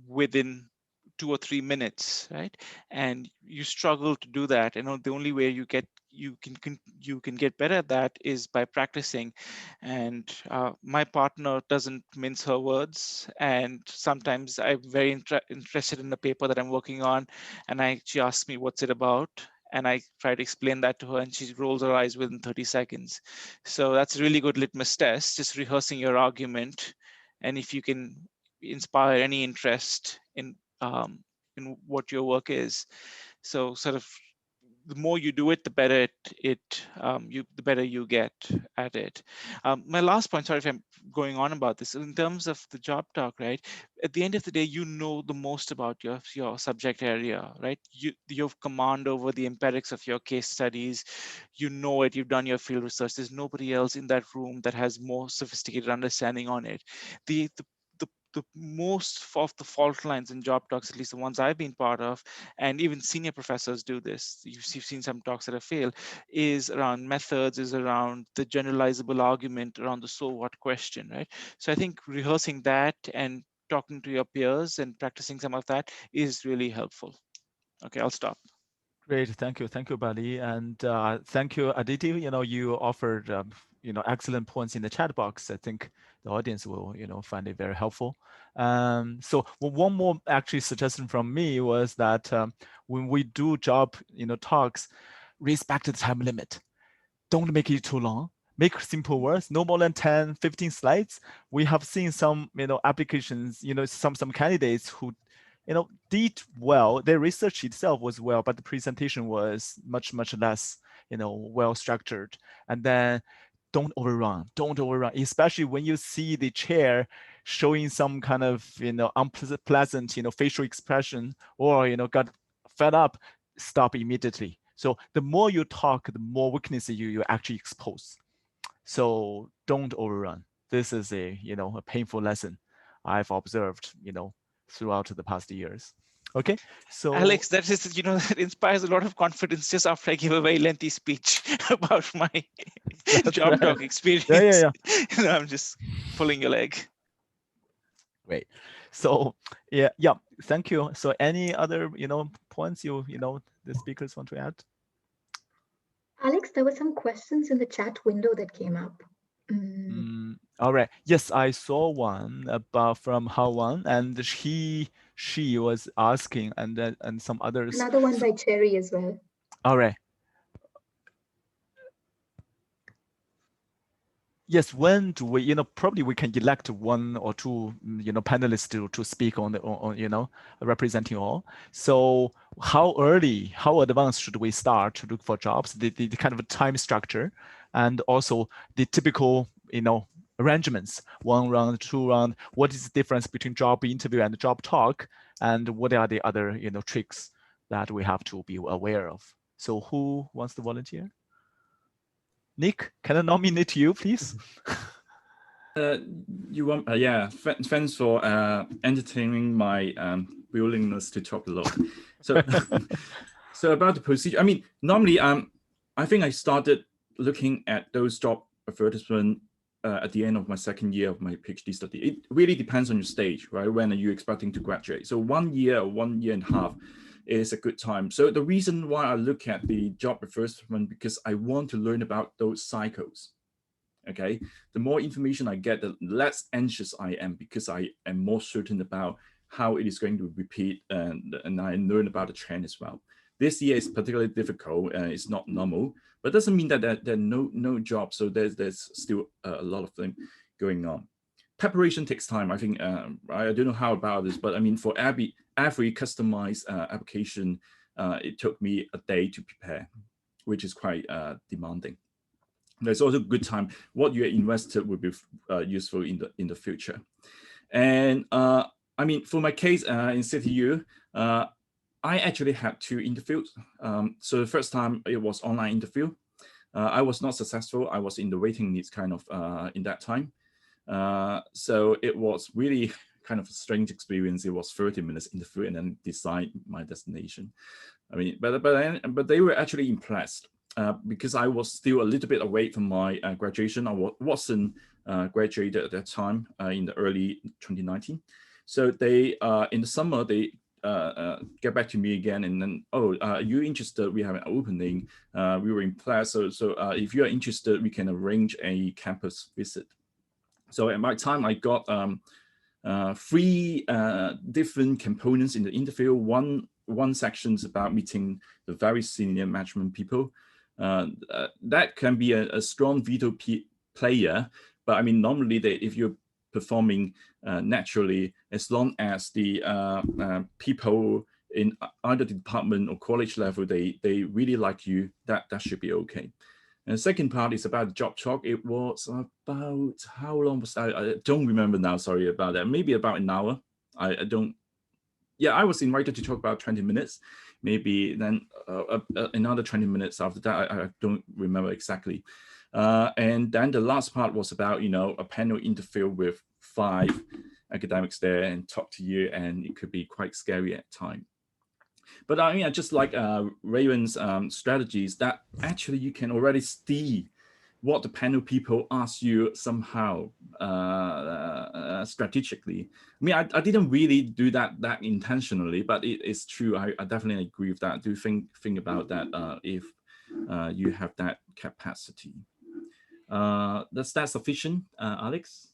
within 2 or 3 minutes, right? And you struggle to do that. And the only way you can get better at that is by practicing. And my partner doesn't mince her words. And sometimes I'm very interested in the paper that I'm working on, and she asks me, what's it about? And I try to explain that to her, and she rolls her eyes within 30 seconds. So that's a really good litmus test, just rehearsing your argument. And if you can inspire any interest in what your work is. So sort of the more you do it, the better the better you get at it. My last point, sorry if I'm going on about this, in terms of the job talk, right? At the end of the day, you know the most about your subject area, right? You have command over the empirics of your case studies. You know it. You've done your field research. There's nobody else in that room that has more sophisticated understanding on it. The most of the fault lines in job talks, at least the ones I've been part of, and even senior professors do this, you've seen some talks that have failed, is around methods, is around the generalizable argument, around the so what question, right? So I think rehearsing that and talking to your peers and practicing some of that is really helpful. Okay, I'll stop. Great, thank you, Bali, and thank you, Aditi. You offered excellent points in the chat box. I think the audience will find it very helpful. So one more actually suggestion from me was that when we do job talks, respect the time limit. Don't make it too long. Make simple words, no more than 10, 15 slides. We have seen some applications, some candidates who did well. Their research itself was well, but the presentation was much less, well structured. And then don't overrun, especially when you see the chair showing some kind of, unpleasant, facial expression, or, got fed up, stop immediately. So the more you talk, the more weaknesses you actually expose. So don't overrun. This is a painful lesson I've observed throughout the past years. Okay, so Alex, that is that inspires a lot of confidence just after I give a very lengthy speech about my job talk experience. Yeah. I'm just pulling your leg. Great. So yeah, thank you. So any other points the speakers want to add? Alex, there were some questions in the chat window that came up. All right. Yes, I saw one from Hawan, and she was asking, and some others. Another one by Cherry as well. All right. Yes, when do we, probably we can elect one or two, panelists to speak on representing all. So how early, how advanced should we start to look for jobs? The kind of time structure, and also the typical, arrangements, 1 round, 2 round. What is the difference between job interview and job talk? And what are the other, tricks that we have to be aware of? So who wants to volunteer? Nick, can I nominate you, please? You want, yeah, thanks for entertaining my willingness to talk a lot. So, so about the procedure, I mean, normally, I think I started looking at those job advertisements at the end of my second year of my PhD study. It really depends on your stage, right? When are you expecting to graduate? So 1 year or 1 year and a half is a good time. So the reason why I look at the job advertisement, because I want to learn about those cycles. Okay, the more information I get, the less anxious I am, because I am more certain about how it is going to repeat, and I learn about the trend as well. This year is particularly difficult, it's not normal, but doesn't mean that there are no jobs. So there's still a lot of them going on. Preparation takes time. I think I don't know how about this, but I mean, for every customized application, it took me a day to prepare, which is quite demanding. There's also a good time. What you invested will be useful in the future. And I mean, for my case in CityU, I actually had 2 interviews. So the first time it was online interview. I was not successful. I was in the waiting list kind of in that time. So it was really kind of a strange experience. It was 30 minutes interview and then decide my destination. I mean, but they were actually impressed. Because I was still a little bit away from my graduation. I wasn't graduated at that time in the early 2019. So they, in the summer, they get back to me again and then, oh, are you interested? We have an opening. We were impressed. So if you are interested, we can arrange a campus visit. So at my time, I got 3 different components in the interview. One section is about meeting the very senior management people. That can be a strong veto player, but I mean, normally if you're performing naturally, as long as the people in either department or college level, they really like you, that should be okay. And the second part is about job talk. It was about, how long was I don't remember now, sorry about that. Maybe about an hour. I don't, yeah, I was invited to talk about 20 minutes. Maybe then another 20 minutes after that, I don't remember exactly. And then the last part was about, you know, a panel interview with 5 academics there and talk to you, and it could be quite scary at time. But I mean, I just like Weiwen's strategies that actually you can already see what the panel people ask you somehow strategically. I mean, I didn't really do that intentionally, but it is true. I definitely agree with that. Do think about that if you have that capacity. That's that sufficient, Alex?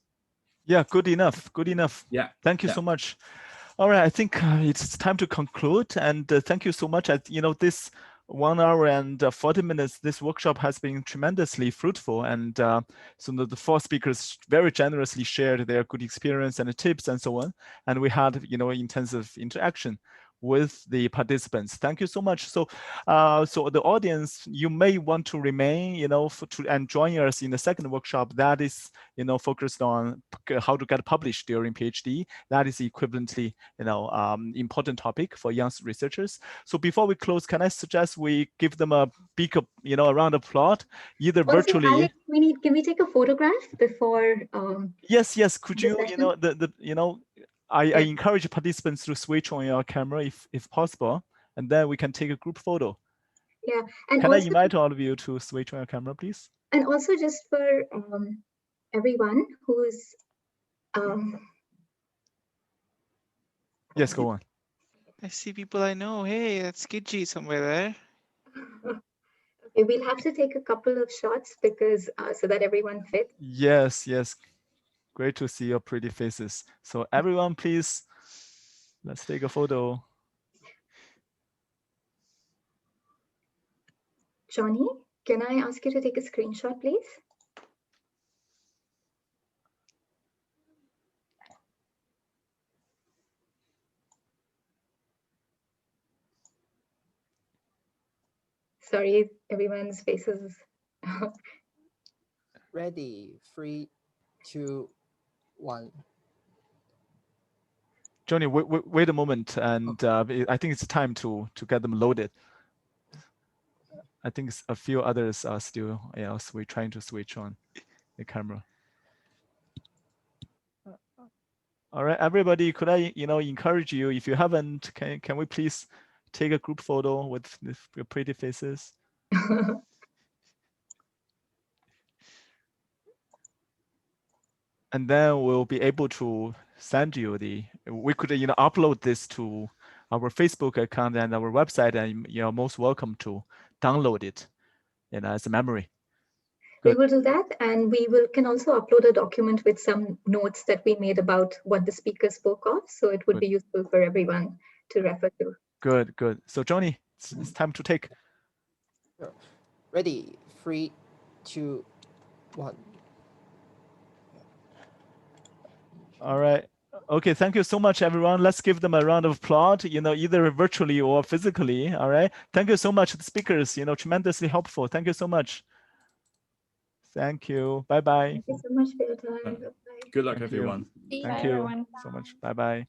Yeah, good enough. Good enough. Yeah. Thank you so much. All right, I think it's time to conclude. And thank you so much. You know, this 1 hour and 40 minutes, this workshop has been tremendously fruitful. And so the 4 speakers very generously shared their good experience and tips and so on. And we had, you know, intensive interaction with the participants. Thank you so much. So, so the audience, you may want to remain, you know, and join us in the second workshop that is, you know, focused on how to get published during PhD. That is equivalently, you know, important topic for young researchers. So before we close, can I suggest we give them a big, you know, a round of applause, either also, virtually. Alex, can we take a photograph before? Yes. Could you, you know, you know. I encourage participants to switch on your camera if possible, and then we can take a group photo. Yeah, and can also, I invite all of you to switch on your camera, please? And also, just for everyone who's yes, go on. I see people I know. Hey, that's Gidji somewhere there. Okay, we'll have to take a couple of shots because so that everyone fits. Yes. Great to see your pretty faces. So everyone, please, let's take a photo. Johnny, can I ask you to take a screenshot, please? Sorry, everyone's faces. Ready, 3, 2, 1. Johnny, wait a moment, and I think it's time to get them loaded. I think a few others are still, you know, trying to switch on the camera. All right, everybody, could I, encourage you, if you haven't, can we please take a group photo with your pretty faces? And then we'll be able to send you we could, upload this to our Facebook account and our website, and you're most welcome to download it, as a memory. We Good. will do that, and can also upload a document with some notes that we made about what the speaker spoke of. So it would Good. be useful for everyone to refer to. Good, good. So Johnny, it's time to take. Ready, 3, 2, 1. All right. Okay, thank you so much, everyone. Let's give them a round of applause, either virtually or physically. All right. Thank you so much, the speakers, tremendously helpful. Thank you so much. Thank you. Bye-bye. Thank you so much for your time. Bye-bye. Good luck, Thank you. everyone. Thank Bye, you everyone. so much. Bye-bye.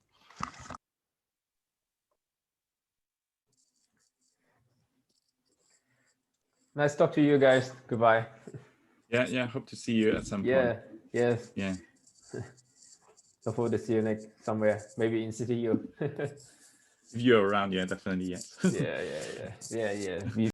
Nice talk to you guys. Goodbye. Yeah. Hope to see you at some Yeah. point. Yes. Yeah. Look forward to see you next somewhere, maybe in CTU. If you're around, yeah, definitely, yes. Yeah.